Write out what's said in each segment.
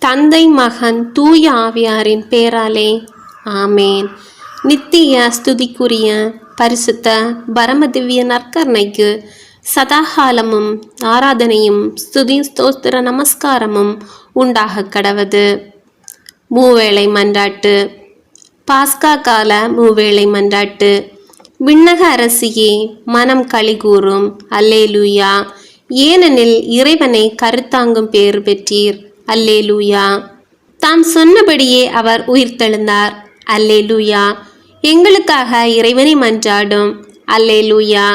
தந்தை மகன் தூய ஆவியாரின் பேராலே ஆமேன். நித்திய ஸ்துதிக்குரிய பரிசுத்த பரமதிவ்ய நற்கருணைக்கு சதாகாலமும் ஆராதனையும் ஸ்துதி ஸ்தோத்திர நமஸ்காரமும் உண்டாக கடவது. மூவேளை மன்றாட்டு. பாஸ்கா கால மூவேளை மன்றாட்டு. விண்ணக அரசியே மனம் களிகூறும், அல்லேலூயா. ஏனெனில் இறைவனை கருத்தாங்கும் பேறு பெற்றீர், அல்லேலூயா. தாம் சொன்னபடியே அவர் உயிர்த்தெழுந்தார், அல்லேலூயா. எங்களுக்காக இறைவனை மன்றாடும், அல்லேலூயா.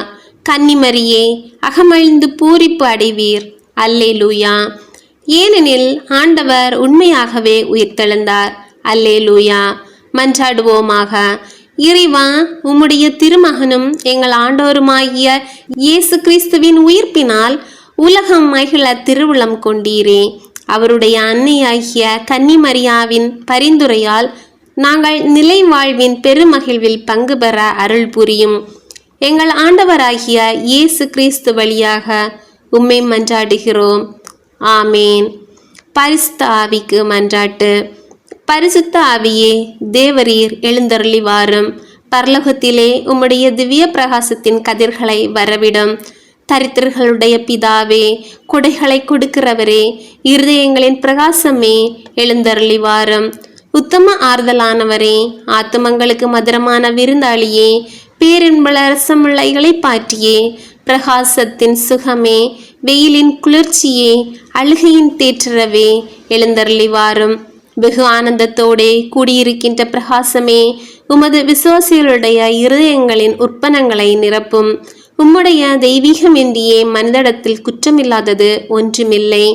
கன்னிமரியே அகமழிந்து பூரிப்பு அடைவீர், அல்லேலூயா. ஏனெனில் ஆண்டவர் உண்மையாகவே உயிர்த்தெழுந்தார், அல்லேலூயா. மன்றாடுவோமாக. இறைவா, உம்முடைய திருமகனும் எங்கள் ஆண்டோருமாகிய இயேசு கிறிஸ்துவின் உயிர்ப்பினால் உலகம் மகிழ திருவுளம் கொண்டீரே. அவருடைய அன்னையாகிய கன்னிமரியாவின் பரிந்துரையால் நாங்கள் நிலை வாழ்வின் பெருமகிழ்வில் பங்கு பெற அருள் புரியும். எங்கள் ஆண்டவராகிய இயேசு கிறிஸ்து வழியாக உம்மை மன்றாடுகிறோம், ஆமேன். பரிசுத்த ஆவிக்கு மன்றாட்டு. பரிசுத்த ஆவியே, தேவரீர் எழுந்தருளி வாரும். பரலோகத்திலே உம்முடைய திவ்ய பிரகாசத்தின் கதிர்களை வரவிடும். தரித்திரர்களுடைய பிதாவே, கொடைகளை கொடுக்கிறவரே, இருதயங்களின் பிரகாசமே, எழுந்தருளி வாரும். உத்தம ஆறுதலானவரே, ஆத்துமங்களுக்கு மதுரமான விருந்தாளியே, பேரின்பள ரசமுள்ள இளைப்பாற்றியே, பிரகாசத்தின் சுகமே, வெயிலின் குளிர்ச்சியே, அழுகையின் தேற்றரவே, எழுந்தருளி வாரும். வெகு ஆனந்தத்தோடே கூடியிருக்கின்ற பிரகாசமே, உமது விசுவாசிகளுடைய இருதயங்களின் உற்பனங்களை நிரப்பும். உம்முடைய தெய்வீகமின்றியே மனிதடத்தில் குற்றமில்லாதது ஒன்றுமில்லை.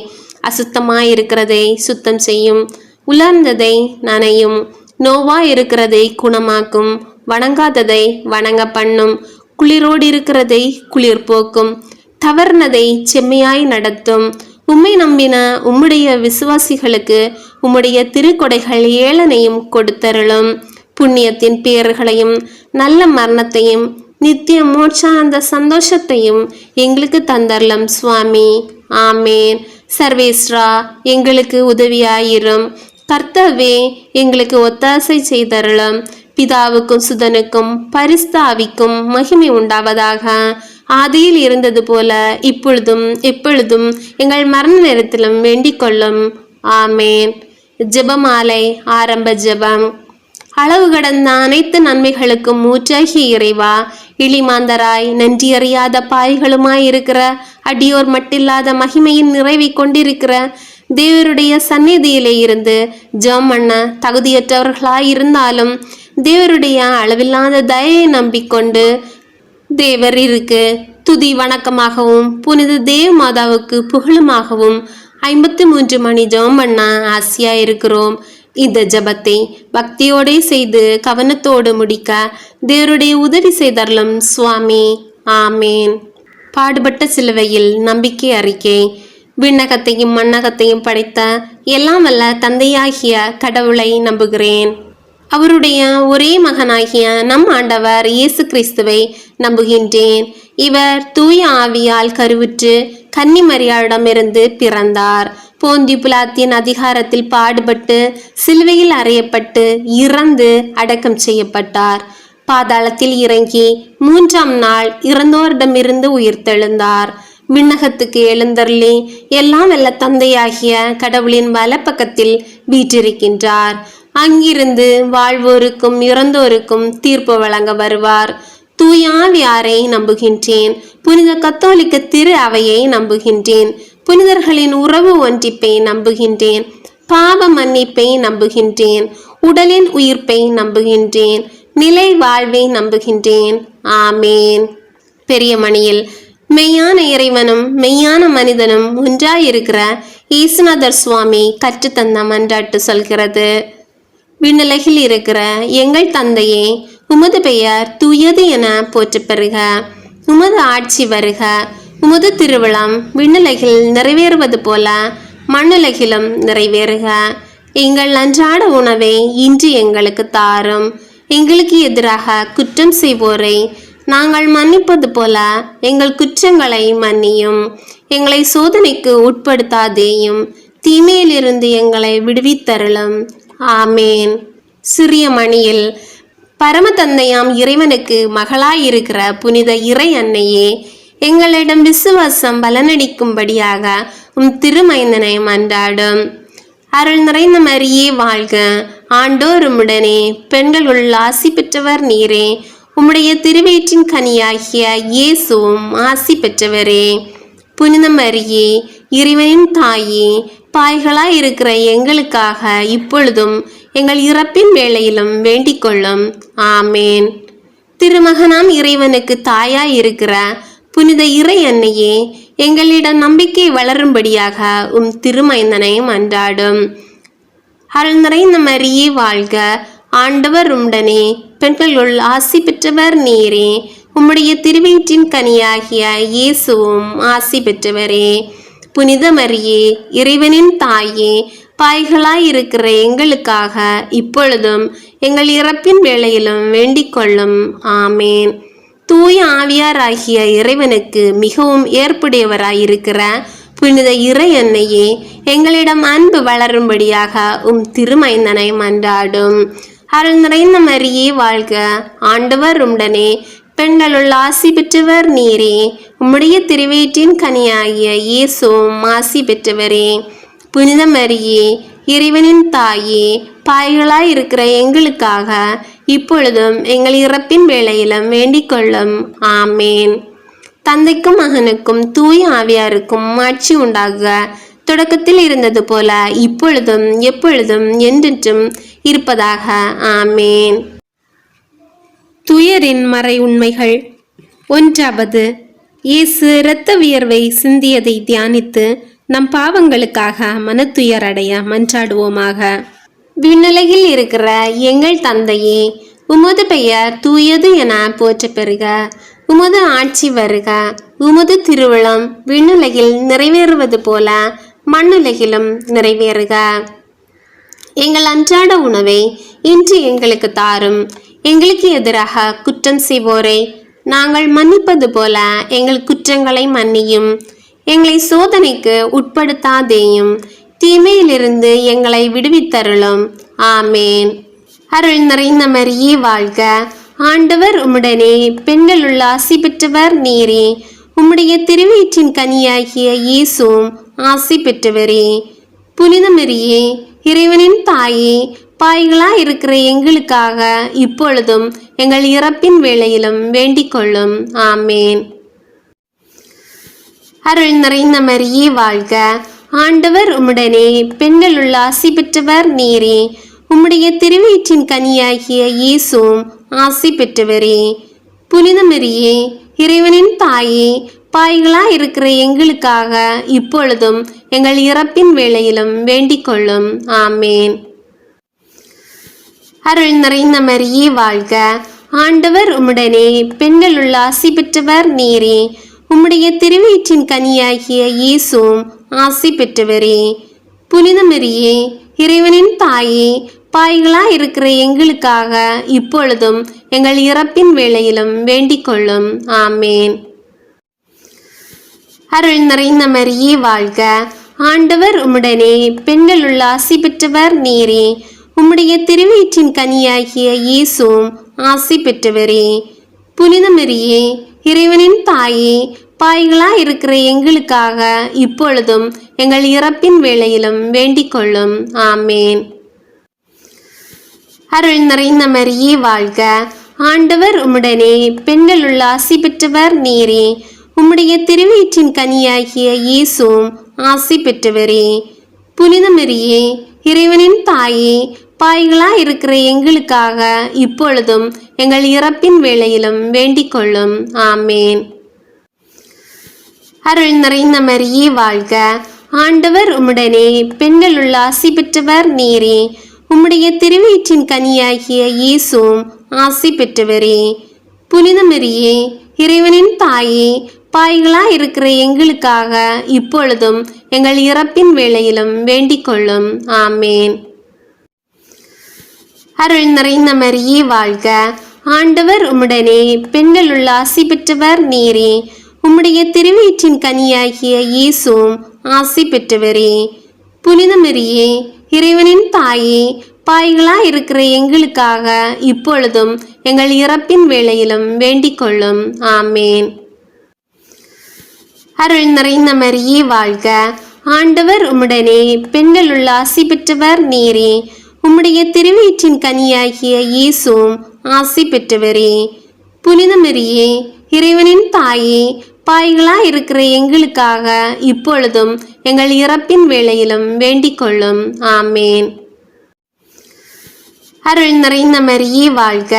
அசுத்தமாயிருக்கிறதை சுத்தம் செய்யும், உலர்ந்ததை நனையும், நோவாயிருக்கிறதை குணமாக்கும், வணங்காததை வணங்க பண்ணும், குளிரோடு இருக்கிறதை குளிர் போக்கும், தவறுனதை செம்மையாய் நடத்தும். உம்மை நம்பின உம்முடைய விசுவாசிகளுக்கு உம்முடைய திருக்கொடைகள் ஏளனையும் கொடுத்தருளும். புண்ணியத்தின் பேர்களையும் நல்ல மரணத்தையும் நித்திய மோட்சானந்த சந்தோஷத்தையும் எங்களுக்கு தந்தரலும் சுவாமி, ஆமேன். சர்வேஸ்ரா, எங்களுக்கு உதவியாயிரும். கர்த்தாவே, எங்களுக்கு ஒத்தாசை செய்தருளும். பிதாவுக்கும் சுதனுக்கும் பரிசுத்த ஆவிக்கும் மகிமை உண்டாவதாக. ஆதியில் இருந்தது போல இப்பொழுதும் எப்பொழுதும் எங்கள் மரண நேரத்திலும் வேண்டிக் கொள்ளும், ஆமேன். ஜெபமாலை. ஆரம்ப ஜெபம். அளவு கடந்த அனைத்து நன்மைகளுக்கும் ஊற்றாகிய இறைவா, இளிமாந்தராய் நன்றியறியாத பாய்களுமாய் இருக்கிற அடியோர் மட்டில்லாத மகிமையின் நிறைவை கொண்டிருக்கிற தேவருடைய சந்நிதியிலே இருந்து ஜெபம் பண்ண தகுதியற்றவர்களாயிருந்தாலும் தேவருடைய அளவில்லாத தயவை நம்பிக்கொண்டு தேவரிற்கு துதி வணக்கமாகவும் புனித தேவ மாதாவுக்கு புகழுமாகவும் 53 மணி ஜெபம் பண்ண ஆசையா இருக்கிறோம். இந்த ஜபத்தை பக்தியோடு செய்து கவனத்தோடு முடிக்க தேவருடைய உதவி செய்தரலும் சுவாமி, ஆமேன். பாடுபட்ட சிலுவையில் நம்பிக்கை அறிக்கை. விண்ணகத்தையும் மண்ணகத்தையும் படைத்த எல்லாம் வல்ல தந்தையாகிய கடவுளை நம்புகிறேன். அவருடைய ஒரே மகனாகிய நம் ஆண்டவர் இயேசு கிறிஸ்துவை நம்புகின்றேன். இவர் தூய ஆவியால் கருவுற்று கன்னிமரியாளிடமிருந்து பிறந்தார். போந்தி பிலாத்தின் அதிகாரத்தில் பாடுபட்டு சிலுவையில் அறையப்பட்டு இறந்து அடக்கம் செய்யப்பட்டார். பாதாளத்தில் இறங்கி 3ஆம் நாள் இறந்தோரிடமிருந்து உயிர்த்தெழுந்தார். விண்ணகத்துக்கு எழுந்தருளி எல்லாம் வல்ல தந்தையாகிய கடவுளின் வலப்பக்கத்தில் வீற்றிருக்கின்றார். அங்கிருந்து வாழ்வோருக்கும் இறந்தோருக்கும் தீர்ப்பு வழங்க வருவார். தூய ஆவியாரை நம்புகின்றேன். புனித கத்தோலிக்க திரு அவையை நம்புகின்றேன். புனிதர்களின் உறவு ஒன்றிப்பை நம்புகின்றேன். பாவ மன்னிப்பை நம்புகின்றேன். உடலின் உயிர்ப்பை நம்புகின்றேன். நிலை வாழ்வை நம்புகின்றேன், ஆமேன். பெரிய மணியில் மெய்யான இறைவனும் மெய்யான மனிதனும் ஒன்றாயிருக்கிற ஈசுநாதர் சுவாமி கற்றுத்தந்த மன்றாட்டு சொல்கிறது. விண்ணுலகில் இருக்கிற எங்கள் தந்தையே, உமது பெயர் தூயது என போற்ற பெறுக. உமது ஆட்சி வருக. உமது திருவிழம் விண்ணுலகில் நிறைவேறுவது போல மண்ணுலகிலும் நிறைவேறுக. எங்கள் அன்றாட உணவை இன்று எங்களுக்கு தாரும். எங்களுக்கு எதிராக குற்றம் செய்வோரை நாங்கள் மன்னிப்பது போல எங்கள் குற்றங்களை மன்னியும். எங்களை சோதனைக்கு உட்படுத்தாதேயும், தீமையிலிருந்து எங்களை விடுவித்தருளும். ஆமேன். சிறிய மணியில் பரமதந்தையாம் இறைவனுக்கு மகளாயிருக்கிற புனித இறை அன்னையே, எங்களிடம் விசுவாசம் பலனடிக்கும்படியாக திருமைந்தனை மன்றாடும். அருள் நிறைந்த மரியே வாழ்க, ஆண்டோர் உம்முடனே, பெண்களுள் ஆசி பெற்றவர் நீரே. உம்முடைய திருவயிற்றின் கனியாகிய இயேசுவும் ஆசி பெற்றவரே. புனித மரியே, இறைவனின் தாயே, பாய்களாயிருக்கிற எங்களுக்காக இப்பொழுதும் எங்கள் இறப்பின் வேளையிலும் வேண்டிக் கொள்ளும். ஆமேன். திருமகனாம் இறைவனுக்கு தாயாயிருக்கிற புனித இறை அன்னையே, எங்களிடம் நம்பிக்கை வளரும்படியாக திருமைந்தனை மன்றாடும். அருள் நிறைந்த மரியே வாழ்க, ஆண்டவர் உம்முடனே, பெண்களுள் ஆசி பெற்றவர் நீரே. உம்முடைய திருவயிற்றின் கனியாகிய இயேசுவும் ஆசி பெற்றவரே. புனித மரியே, இறைவனின் தாயே, பாய்களாயிருக்கிற எங்களுக்காக இப்பொழுதும் எங்கள் இறப்பின் வேளையிலும் வேண்டிக் கொள்ளும். ஆமேன். தூய ஆவியாராகிய இறைவனுக்கு மிகவும் ஏற்புடையவராயிருக்கிற புனித இறை அன்னையே, எங்களிடம் அன்பு வளரும்படியாக திருமைந்தனை மன்றாடும். அருள் நிறைந்த மரியே வாழ்க, ஆண்டவர் உம்முடனே, பெண்களுள் ஆசி பெற்றவர் நீரே. உம்முடைய திருவயிற்றின் கனியாகிய இயேசுவும் ஆசி பெற்றவரே. புனித மரியே, இறைவனின் தாயே, பாய்களாயிருக்கிற எங்களுக்காக இப்பொழுதும் எங்கள் இறப்பின் வேளையிலும் வேண்டிக் கொள்ளும். ஆமேன். தந்தைக்கும் மகனுக்கும் தூய ஆவியாருக்கும் ஆட்சி உண்டாகுக. தொடக்கத்தில் இருந்தது போல இப்பொழுதும் எப்பொழுதும் என்றென்றும் இருப்பதாக. ஆமேன். துயரின் மறை உண்மைகள். 1. இயேசு இரத்த வியர்வை சிந்தியதை தியானித்து நம் பாவங்களுக்காக மனத்துயரடைய மன்றாடுவோமாக. விண்ணுலகில் இருக்கிற எங்கள் தந்தையே, உமது பெயர் தூயது என போற்ற பெறுக. உமது ஆட்சி வருக. உமது திருவுளம் விண்ணுலகில் நிறைவேறுவது போல மண்ணுலகிலும் நிறைவேறுக. எங்கள் அன்றாட உணவை இன்று எங்களுக்கு தாரும். எங்களுக்கு எதிராக குற்றம் செய்வோரை நாங்கள் மன்னிப்பது போல எங்கள் குற்றங்களை மன்னியும். எங்களை சோதனைக்கு உட்படுத்தாதேயும், தீமையிலிருந்து எங்களை விடுவித்தருளும். ஆமேன். அருள் நிறைந்த மரியே வாழ்க, ஆண்டவர் உம்முடனே, பெண்களுள் ஆசி பெற்றவர் நீரே. உம்முடைய திருவயிற்றின் கனியாகிய இயேசுவும் ஆசி பெற்றவரே. புனித மரியே, இறைவனின் தாயே, பாய்களாயிருக்கிற எங்களுக்காக இப்பொழுதும் எங்கள் இறப்பின் வேளையிலும் வேண்டிக் கொள்ளும். ஆமேன். அருள் நிறைந்த மரியே வாழ்க, ஆண்டவர் உம்முடனே, பெண்களுள் ஆசி பெற்றவர் நீரே. உம்முடைய திருவயிற்றின் கனியாகிய இயேசுவும் ஆசி பெற்றவரே. புனித மரியே, இறைவனின் தாயே, பாய்களாயிருக்கிற எங்களுக்காக இப்பொழுதும் எங்கள் இறப்பின் வேளையிலும் வேண்டிக் கொள்ளும். ஆமேன். அருள் நிறைந்த மரியே வாழ்க, ஆண்டவர் உம்முடனே, பெண்களுள் ஆசி பெற்றவர் நீரே. உம்முடைய திருவயிற்றின் கனியாகிய இயேசுவும் ஆசி பெற்றவரே. புனித மரியே, இறைவனின் தாயே, பாய்களாயிருக்கிற எங்களுக்காக இப்பொழுதும் எங்கள் இறப்பின் வேளையிலும் வேண்டிக் கொள்ளும். ஆமேன். அருள் நிறைந்த மரியே வாழ்க, ஆண்டவர் உம்முடனே, பெண்களுள் ஆசி பெற்றவர் நீரே. உம்முடைய திருவயிற்றின் கனியாகிய இயேசுவும் ஆசி பெற்றவரே. புனித மரியே, இறைவனின் தாயே, பாய்களாயிருக்கிற எங்களுக்காக இப்பொழுதும் எங்கள் இறப்பின் வேளையிலும் வேண்டிக் கொள்ளும். ஆமேன். அருள் நிறைந்த மரியே வாழ்க, ஆண்டவர் உம்முடனே, பெண்களுள் ஆசி பெற்றவர் நீரே. உம்முடைய திருவயிற்றின் கனியாகிய இயேசுவும் ஆசி பெற்றவரே. புனித மரியே, இறைவனின் தாயே, பாய்களாயிருக்கிற எங்களுக்காக இப்பொழுதும் எங்கள் இறப்பின் வேளையிலும் வேண்டிக் கொள்ளும். ஆமேன். அருள் நிறைந்த மரியே வாழ்க, ஆண்டவர் உம்முடனே, பெண்களுள் ஆசி பெற்றவர் நீரே. உம்முடைய திருவயிற்றின் கனியாகிய இயேசுவும் ஆசி பெற்றவரே. புனித மரியே, இறைவனின் தாயே, பாய்களாயிருக்கிற எங்களுக்காக இப்பொழுதும் எங்கள் இறப்பின் வேளையிலும் வேண்டிக் கொள்ளும். ஆமேன். அருள் நிறைந்த மரியே வாழ்க, ஆண்டவர் உம்முடனே, பெண்களுள் ஆசி பெற்றவர் நீரே. உம்முடைய திருவயிற்றின் கனியாகிய இயேசுவும் ஆசி பெற்றவரே. புனித மரியே, இறைவனின் தாயே, பாவிகளாய் இருக்கிற எங்களுக்காக இப்பொழுதும் எங்கள் இறப்பின் வேளையிலும் வேண்டிக் கொள்ளும். ஆமேன். அருள் நிறைந்த மரியே வாழ்க, ஆண்டவர் உம்முடனே, பெண்களுள் ஆசி பெற்றவர் நீரே. உம்முடைய திருவயிற்றின் கனியாகிய இயேசுவும் ஆசி பெற்றவரே. புனித மரியே, இறைவனின் தாயே, பாவிகளாய் இருக்கிற எங்களுக்காக இப்பொழுதும் எங்கள் இறப்பின் வேளையிலும் வேண்டிக் கொள்ளும். ஆமேன். அருள் நிறைந்த மரியே வாழ்க,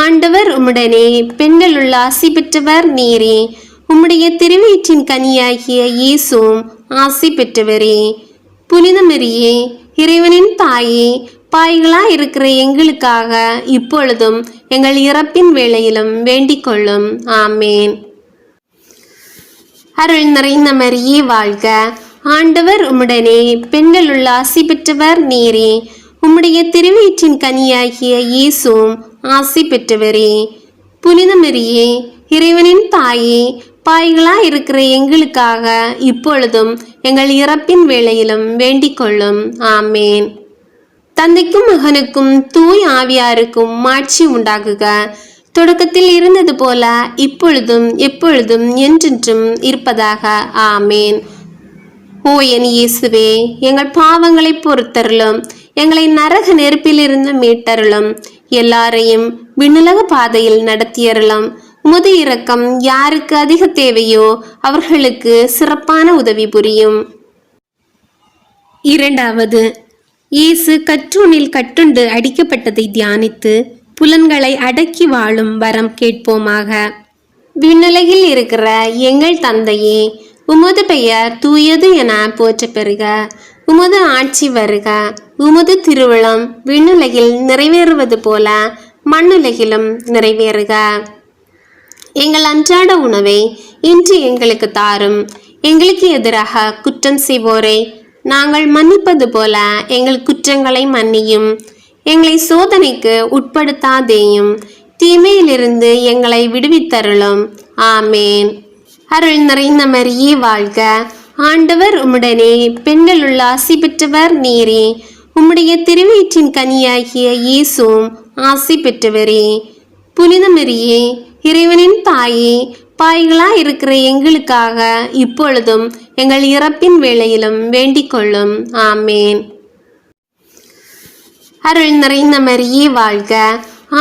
ஆண்டவர் உம்முடனே, பெண்களுள் ஆசி பெற்றவர் நீரே. உம்முடைய திருவயிற்றின் கனியாகிய இயேசுவும் ஆசி பெற்றவரே. புனித மரியே, இறைவனின் தாயே, பாவிகளாய் இருக்கிற எங்களுக்காக இப்பொழுதும் எங்கள் இறப்பின் வேளையிலும் வேண்டிக் கொள்ளும். ஆமேன். அருள் நிறைந்த மரியே வாழ்க, ஆண்டவர் உம்முடனே, பெண்களுள் ஆசி பெற்றவர் நீரே. உம்முடைய திருவயிற்றின் கனியாகிய இயேசுவும் ஆசி பெற்றவரே. புனித மரியே, இறைவனின் தாயே, பாவிகளாய் இருக்கிற எங்களுக்காக இப்பொழுதும் எங்கள் இறப்பின் வேளையிலும் வேண்டிக் கொள்ளும். ஆமேன். தந்தைக்கும் மகனுக்கும் தூய் ஆவியாருக்கும் மாட்சி உண்டாகுக. தொடக்கத்தில் இருந்தது போல இப்பொழுதும் எப்பொழுதும் என்றென்றும் இருப்பதாக. ஆமேன். ஓ என் இயேசுவே, எங்கள் பாவங்களை பொறுத்தருளும், எங்களை நரக நெருப்பிலிருந்து மீட்டருளும், எல்லாரையும் விண்ணுலக பாதையில் நடத்தியருளும். உமது இரக்கம் யாருக்கு அதிக தேவையோ அவர்களுக்கு சிறப்பான உதவி புரியும். இரண்டாவது, இயேசு கற்றூணில் கட்டுண்டு அடிக்கப்பட்டதை தியானித்து புலன்களை அடக்கி வாழும் வரம் கேட்போமாக. விண்ணுலகில் இருக்கிற எங்கள் தந்தையே, உமது பெயர் தூயது என போற்ற பெறுக. உமது ஆட்சி வருக. உமது திருவுளம் விண்ணுலகில் நிறைவேறுவது போல மண்ணுலகிலும் நிறைவேறுக. எங்கள் அன்றாட உணவை இன்று எங்களுக்கு தாரும். எங்களுக்கு எதிராக குற்றம் செய்வோரை நாங்கள் மன்னிப்பது போல எங்கள் குற்றங்களை மன்னியும். எங்களை சோதனைக்கு உட்படுத்தாதேயும், தீமையிலிருந்து எங்களை விடுவித்தருளும். ஆமேன். அருள் நிறைந்த மரியே வாழ்க, ஆண்டவர் உம்முடனே, பெண்களுள் ஆசி பெற்றவர் நீரே. உம்முடைய திருவயிற்றின் கனியாகிய இயேசுவும் ஆசி பெற்றவரே. புனித மரியே, இறைவனின் தாயே, பாவிகளாய் இருக்கிற எங்களுக்காக இப்பொழுதும் எங்கள் இறப்பின் வேளையிலும் வேண்டிக் கொள்ளும். ஆமேன். அருள் நிறைந்த மரியே வாழ்க,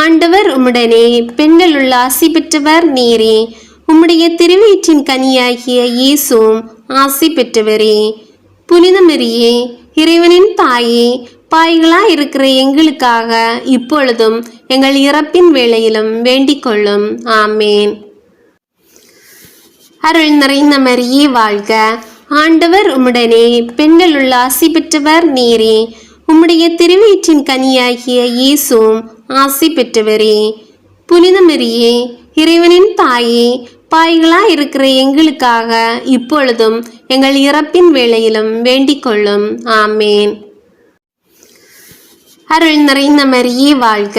ஆண்டவர் உம்முடனே, பெண்களுள் ஆசி பெற்றவர் நீரே. உம்முடைய திருவயிற்றின் கனியாகிய இயேசுவும் ஆசி பெற்றவரே. புனித மரியே, இறைவனின் தாயே, பாவிகளாய் இருக்கிற எங்களுக்காக இப்பொழுதும் எங்கள் இறப்பின் வேளையிலும் வேண்டிக் கொள்ளும். ஆமேன். அருள் நிறைந்த மரியே வாழ்க, ஆண்டவர் உம்முடனே, பெண்களுள் ஆசி பெற்றவர் நீரே. உம்முடைய திருவயிற்றின் கனியாகிய இயேசுவும் ஆசி பெற்றவரே. புனித மரியே, இறைவனின் தாயே, பாவிகளாய் இருக்கிற எங்களுக்காக இப்பொழுதும் எங்கள் இறப்பின் வேளையிலும் வேண்டிக் கொள்ளும். ஆமேன். அருள் நிறைந்த மரியே வாழ்க,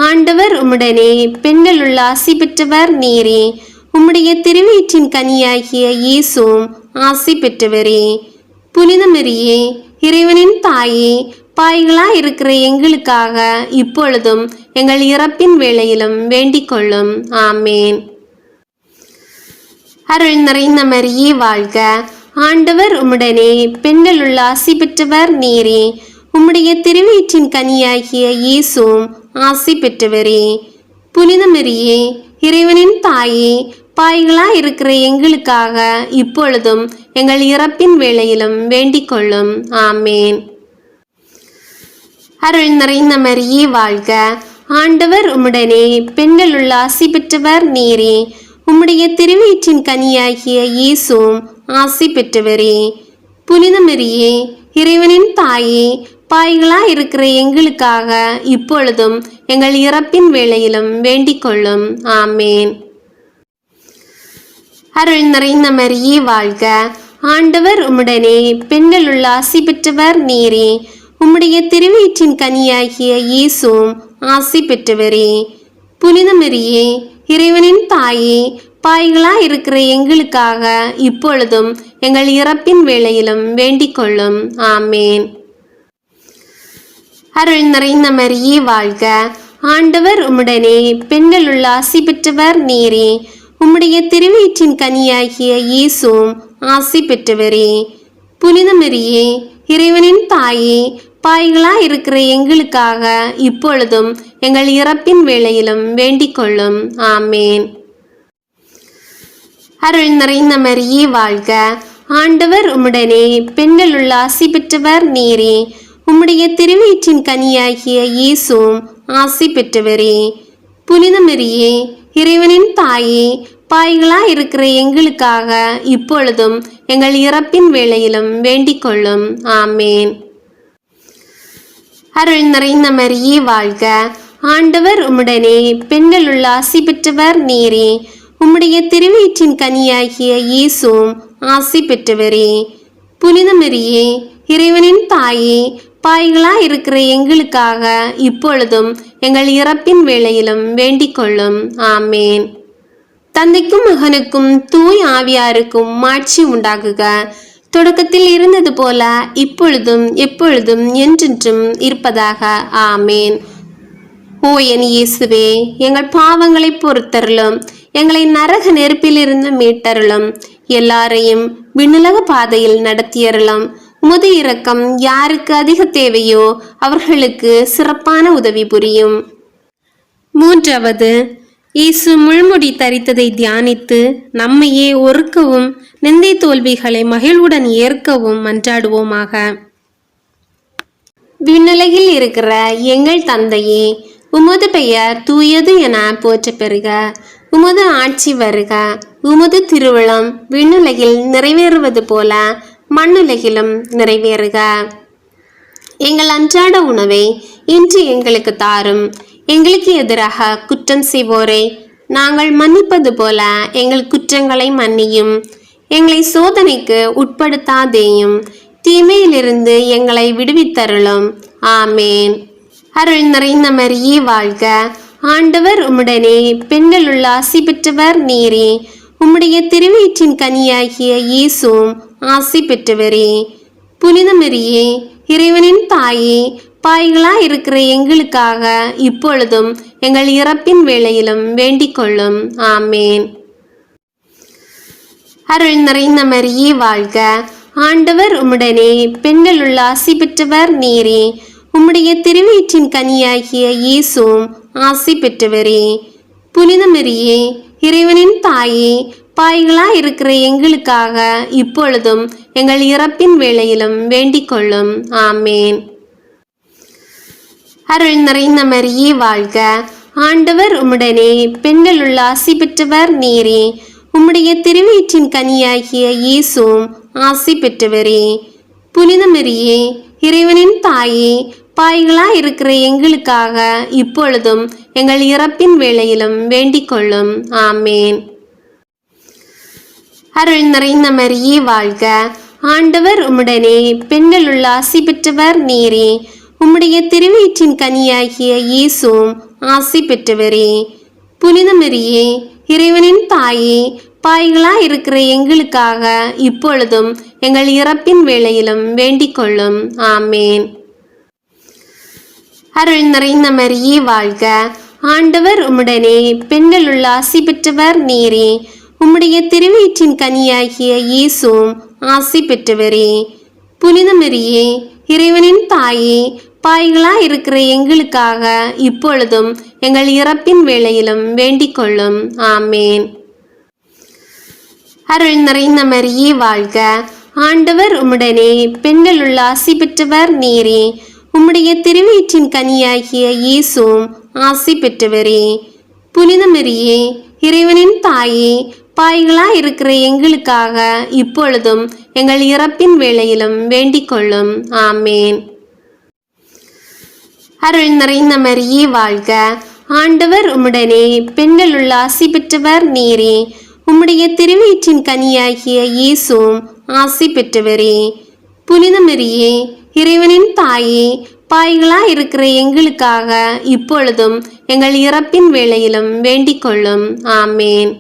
ஆண்டவர் உம்முடனே, பெண்களுள் ஆசி பெற்றவர் நீரே. உம்முடைய திருவயிற்றின் கனியாகிய இயேசுவும் ஆசி பெற்றவரே. புனித மரியே, இறைவனின் தாயே, பாவிகளாய் இருக்கிற எங்களுக்காக இப்பொழுதும் எங்கள் இறப்பின் வேளையிலும் வேண்டிக் கொள்ளும். ஆமேன். அருள் நிறைந்த மரியே வாழ்க, ஆண்டவர் உம்முடனே, பெண்களுள் ஆசி பெற்றவர் நீரே. உம்முடைய திருவயிற்றின் கனியாகிய இயேசுவும் ஆசி பெற்றவரே. புனித மரியே, இறைவனின் தாயே, பாவிகளாய் இருக்கிற எங்களுக்காக இப்பொழுதும் எங்கள் இறப்பின் வேளையிலும் வேண்டிக் கொள்ளும். ஆமேன். அருள் நிறைந்த மரியே வாழ்க, ஆண்டவர் உம்முடனே, பெண்களுள் ஆசி பெற்றவர் நீரே. உம்முடைய திருவயிற்றின் கனியாகிய இயேசுவும் ஆசி பெற்றவரே. புனித மரியே, இறைவனின் தாயே, பாவிகளாய் இருக்கிற எங்களுக்காக இப்பொழுதும் எங்கள் இறப்பின் வேளையிலும் வேண்டிக் கொள்ளும். ஆமேன். அருள் நிறைந்த மரியே வாழ்க, ஆண்டவர் உம்முடனே, பெண்களுள் ஆசி பெற்றவர் நீரே. உம்முடைய திருவயிற்றின் கனியாகிய இயேசுவும் ஆசி பெற்றவரே. புனித மரியே, இறைவனின் தாயே, பாய்களாய் இருக்கிற எங்களுக்காக இப்பொழுதும் எங்கள் இறப்பின் வேளையிலும் வேண்டிக் கொள்ளும். ஆமேன். அருள் நிறைந்த மரியே வாழ்க, ஆண்டவர் உம்முடனே, பெண்களுள் ஆசி பெற்றவர் நீரே. உம்முடைய திருவயிற்றின் கனியாகிய இயேசுவும் ஆசி பெற்றவரே. புனித மரியே, இறைவனின் தாயே, பாய்களாய் இருக்கிற எங்களுக்காக இப்பொழுதும் எங்கள் இறப்பின் வேளையிலும் வேண்டிக் கொள்ளும். ஆமேன். அருள் நிறைந்த மரியே வாழ்க, ஆண்டவர் உம்முடனே, பெண்களுள் ஆசி பெற்றவர் நீரே. உம்முடைய திருவயிற்றின் கனியாகிய இயேசுவும் ஆசி பெற்றவரே. புனித மரியே, இறைவனின் தாயே, பாய்களாய் இருக்கிற எங்களுக்காக இப்பொழுதும் எங்கள் இறப்பின் வேளையிலும் வேண்டிக் கொள்ளும். ஆமேன். அருள் நிறைந்த மரியே வாழ்க, ஆண்டவர் உம்முடனே, பெண்களுள் ஆசி பெற்றவர் நீரே. உம்முடைய திருவயிற்றின் கனியாகிய இயேசுவும் ஆசி பெற்றவரே. புனித மரியே, இறைவனின் தாயே, பாய்களாய் இருக்கிற எங்களுக்காக இப்பொழுதும் எங்கள் இறப்பின் வேளையிலும் வேண்டிக் கொள்ளும். ஆமேன். தந்தைக்கும் மகனுக்கும் தூய் ஆவியாருக்கும் மாட்சி உண்டாகுக. தொடக்கத்தில் இருந்தது போல இப்பொழுதும் எப்பொழுதும் என்றென்றும் இருப்பதாக. ஆமேன். ஓ என் இயேசுவே, எங்கள் பாவங்களை பொறுத்தருளும், எங்களை நரக நெருப்பிலிருந்து மீட்டருளும், எல்லாரையும் விண்ணுலக பாதையில் நடத்தியருளும். உமது இரக்கம் யாருக்கு அதிக தேவையோ அவர்களுக்கு சிறப்பான உதவி புரியும். மூன்றாவது, இயேசு முள்முடி தரித்ததை தியானித்து நம்மையே ஒருக்கவும் நிந்தை தோல்விகளை மகிழ்வுடன் ஏற்கவும் மன்றாடுவோமாக. விண்ணுலகில் இருக்கிற எங்கள் தந்தையே, உமது பெயர் தூயது என போற்ற பெறுக. உமது ஆட்சி வருக. உமது திருவிழம் விண்ணுலகில் நிறைவேறுவது போல மண்ணுலகிலும் நிறைவேறுக. எங்கள் அன்றாட உணவை இன்று எங்களுக்கு தாரும். எங்களுக்கு எதிராக குற்றம் செய்வோரை நாங்கள் மன்னிப்பது போல எங்கள் குற்றங்களை மன்னியும். எங்களை சோதனைக்கு உட்படுத்தாதேயும், தீமையிலிருந்து எங்களை விடுவித்தருளும். ஆமேன். அருள் நிறைந்த மரியே வாழ்க, ஆண்டவர் உம்முடனே, பெண்களுள் ஆசி பெற்றவர் நீரே. உம்முடைய திருவயிற்றின் கனியாகிய இயேசுவும் ஆசி பெற்றவரே. புனித மரியே, இறைவனின் தாயே, பாய்களாய் இருக்கிற எங்களுக்காக இப்பொழுதும் எங்கள் இறப்பின் வேளையிலும் வேண்டிக் கொள்ளும். ஆமேன். அருள் நிறைந்த மரியே வாழ்க, ஆண்டவர் உம்முடனே, பெண்களுள் ஆசி பெற்றவர் நீரே. உம்முடைய திருவயிற்றின் கனியாகிய இயேசுவும் ஆசி பெற்றவரே. புனித மரியே, இறைவனின் தாயே, பாய்களாய் இருக்கிற எங்களுக்காக இப்பொழுதும் எங்கள் இறப்பின் வேளையிலும் வேண்டிக் கொள்ளும். ஆமேன். அருள் நிறைந்த மரியே வாழ்க, ஆண்டவர் உம்முடனே, பெண்களுள் ஆசி பெற்றவர் நீரே. உம்முடைய திருவயிற்றின் கனியாகிய இயேசுவும் ஆசி பெற்றவரே. புனித மரியே, இறைவனின் தாயே, பாய்களாய் இருக்கிற எங்களுக்காக இப்பொழுதும் எங்கள் இறப்பின் வேளையிலும் வேண்டிக் கொள்ளும். ஆமேன். அருள் நிறைந்த மரியே வாழ்க, ஆண்டவர் உம்முடனே, பெண்களுள் ஆசி பெற்றவர் நீரே. உம்முடைய திருவயிற்றின் கனியாகிய இயேசுவும் ஆசி பெற்றவரே. புனித மரியே, இறைவனின் தாயே, பாய்களாய் இருக்கிற எங்களுக்காக இப்பொழுதும் எங்கள் இறப்பின் வேளையிலும் வேண்டிக் கொள்ளும். ஆமேன். அருள் நிறைந்த மரியே வாழ்க, ஆண்டவர் உம்முடனே, பெண்களுள் ஆசி பெற்றவர் நீரே. உம்முடைய திருவயிற்றின் கனியாகிய இயேசுவும் ஆசி பெற்றவரே. புனித மரியே, இறைவனின் தாயே, பாய்களாய் இருக்கிற எங்களுக்காக இப்பொழுதும் எங்கள் இறப்பின் வேளையிலும் வேண்டிக் கொள்ளும். ஆமேன். அருள் நிறைந்த மரியே வாழ்க, ஆண்டவர் உம்முடனே, பெண்களுள் ஆசி பெற்றவர் நீரே. உம்முடைய திருவயிற்றின் கனியாகிய இயேசுவும் ஆசி பெற்றவரே. புனித மரியே, இறைவனின் தாயே, பாய்களாய் இருக்கிற எங்களுக்காக இப்பொழுதும் எங்கள் இறப்பின் வேளையிலும் வேண்டிக் கொள்ளும். ஆமேன். அருள் நிறைந்த மரியே வாழ்க, ஆண்டவர் உம்முடனே, பெண்களுள் ஆசி பெற்றவர் நீரே. உம்முடைய திருவயிற்றின் கனியாகிய இயேசுவும் ஆசி பெற்றவரே. புனித மரியே, இறைவனின் தாயே, பாய்களாய் இருக்கிற எங்களுக்காக இப்பொழுதும் எங்கள் இறப்பின் வேளையிலும் வேண்டிக் கொள்ளும். ஆமேன்.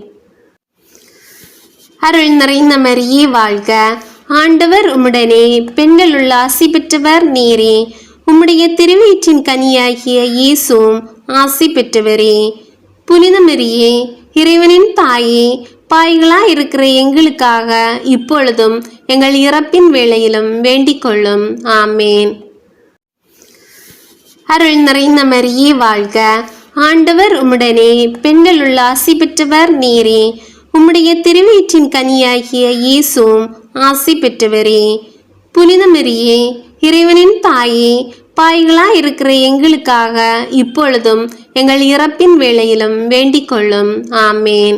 அருள் நிறைந்த மரியே வாழ்க, ஆண்டவர் உம்முடனே, பெண்களுள் ஆசி பெற்றவர் நீரே. உம்முடைய திருவயிற்றின் கனியாகிய இயேசுவும் ஆசி பெற்றவரே. புனித மரியே, இறைவனின் தாயே, பாவிகளாயிருக்கிற எங்களுக்காக இப்பொழுதும் எங்கள் இறப்பின் வேளையிலும் வேண்டிக் கொள்ளும். ஆமேன். அருள் நிறைந்த மரியே வாழ்க, ஆண்டவர் உம்முடனே, பெண்களுள் ஆசி பெற்றவர் நீரே. உம்முடைய திருவயிற்றின் கனியாகிய இயேசுவும் ஆசி பெற்றவரே. புனித மரியே, இறைவனின் தாயே, பாவிகளாயிருக்கிற எங்களுக்காக இப்பொழுதும் எங்கள் இறப்பின் வேளையிலும் வேண்டிக் கொள்ளும். ஆமேன்.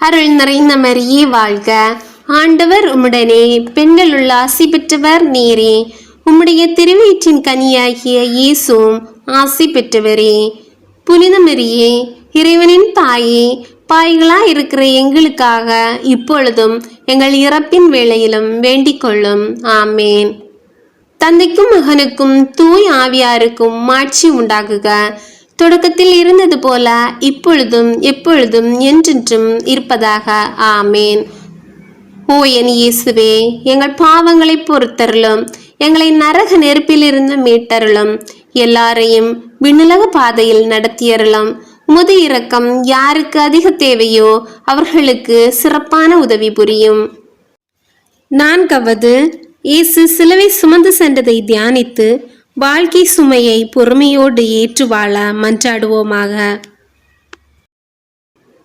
அருள் நிறைந்த மரியே வாழ்க, ஆண்டவர் உம்முடனே, பெண்களுள் ஆசி பெற்றவர் நீரே. உம்முடைய திருவயிற்றின் கனியாகிய இயேசுவும் ஆசி பெற்றவரே. புனித மரியே, இறைவனின் தாயே, பாவிகளாயிருக்கிற எங்களுக்காக இப்பொழுதும் எங்கள் இறப்பின் வேளையிலும் வேண்டிக் கொள்ளும். ஆமேன். தந்தைக்கும் மகனுக்கும் தூய் ஆவியாருக்கும் மாட்சி உண்டாகுக. தொடக்கத்தில் இருந்தது போல இப்பொழுதும் எப்பொழுதும் என்றென்றும் இருப்பதாக. ஆமேன். ஓ என் இயேசுவே, எங்கள் பாவங்களை பொறுத்தருளும், எங்களை நரக நெருப்பிலிருந்து மீட்டருளும், எல்லாரையும் விண்ணுலக பாதையில் நடத்தியருளும். உமது இரக்கம் யாருக்கு அதிக தேவையோ அவர்களுக்கு சிறப்பான உதவி புரியும். 4. இயேசு சிலுவை சுமந்து சென்றதை தியானித்து வாழ்க்கை சுமையை பொறுமையோடு ஏற்று வாழ மன்றாடுவோமாக.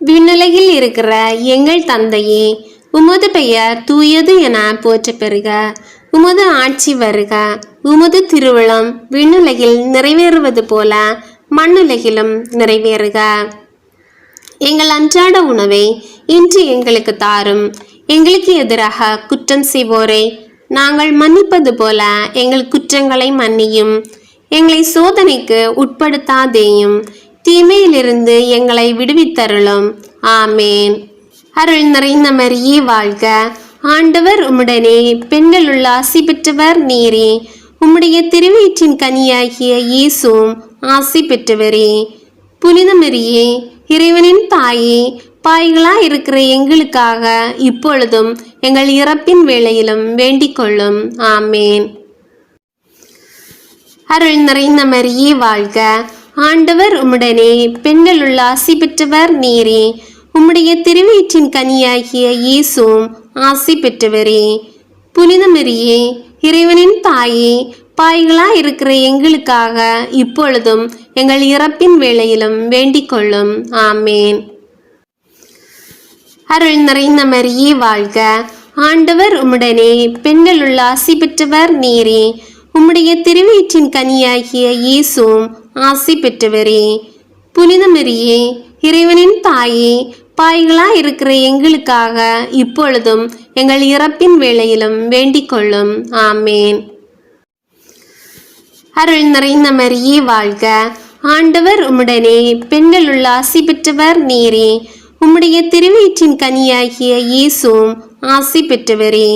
விண்ணுலகில் இருக்கிற எங்கள் தந்தையே, உமது பெயர் தூயது என போற்ற பெறுக. உமது ஆட்சி வருக. உமது திருவுளம் விண்ணுலகில் நிறைவேறுவது போல மண்ணுலகிலும் நிறைவேறுக. எங்கள் அன்றாட உணவை இன்று எங்களுக்கு தாரும். எங்களுக்கு எதிராக குற்றம் செய்வோரை நாங்கள் மன்னிப்பது போல எங்கள் குற்றங்களை மன்னியும். எங்களை சோதனைக்கு உட்படுத்தாதேயும், தீமையிலிருந்து எங்களை விடுவித்தருளும். ஆமேன். அருள் நிறைந்த மரியே வாழ்க, ஆண்டவர் உம்முடனே, பெண்களுள் ஆசி பெற்றவர் நீரே. உம்முடைய திருவயிற்றின் கனியாகிய இயேசுவும் ஆசி பெற்றவரே. புனித மரியே, இறைவனின் தாயே, பாவிகளாயிருக்கிற எங்களுக்காக இப்பொழுதும் எங்கள் இறப்பின் வேளையிலும் வேண்டிக் கொள்ளும். ஆமேன். அருள் நிறைந்த மரியே வாழ்க, ஆண்டவர் உம்முடனே, பெண்களுள் ஆசி பெற்றவர் நீரே. உம்முடைய திருவயிற்றின் கனியாகிய இயேசுவும் ஆசி பெற்றவரே. புனித மரியே, இறைவனின் தாயே, பாவிகளாயிருக்கிற எங்களுக்காக இப்பொழுதும் எங்கள் இறப்பின் வேளையிலும் வேண்டிக் கொள்ளும். ஆமேன். அருள் நிறைந்த மரியே வாழ்க, ஆண்டவர் உம்முடனே, பெண்களுள் ஆசி பெற்றவர் நீரே. உம்முடைய திருவயிற்றின் கனியாகிய இயேசுவும் ஆசி பெற்றவரே. புனித மரியே, இறைவனின் தாயே, பாவிகளாயிருக்கிற எங்களுக்காக இப்பொழுதும் எங்கள் இறப்பின் வேளையிலும் வேண்டிக் கொள்ளும். ஆமேன். அருள் நிறைந்த மரியே வாழ்க, ஆண்டவர் உம்முடனே, பெண்களுள் ஆசி பெற்றவர் நீரே. உம்முடைய திருவயிற்றின் கனியாகிய இயேசுவும் ஆசி பெற்றவரே.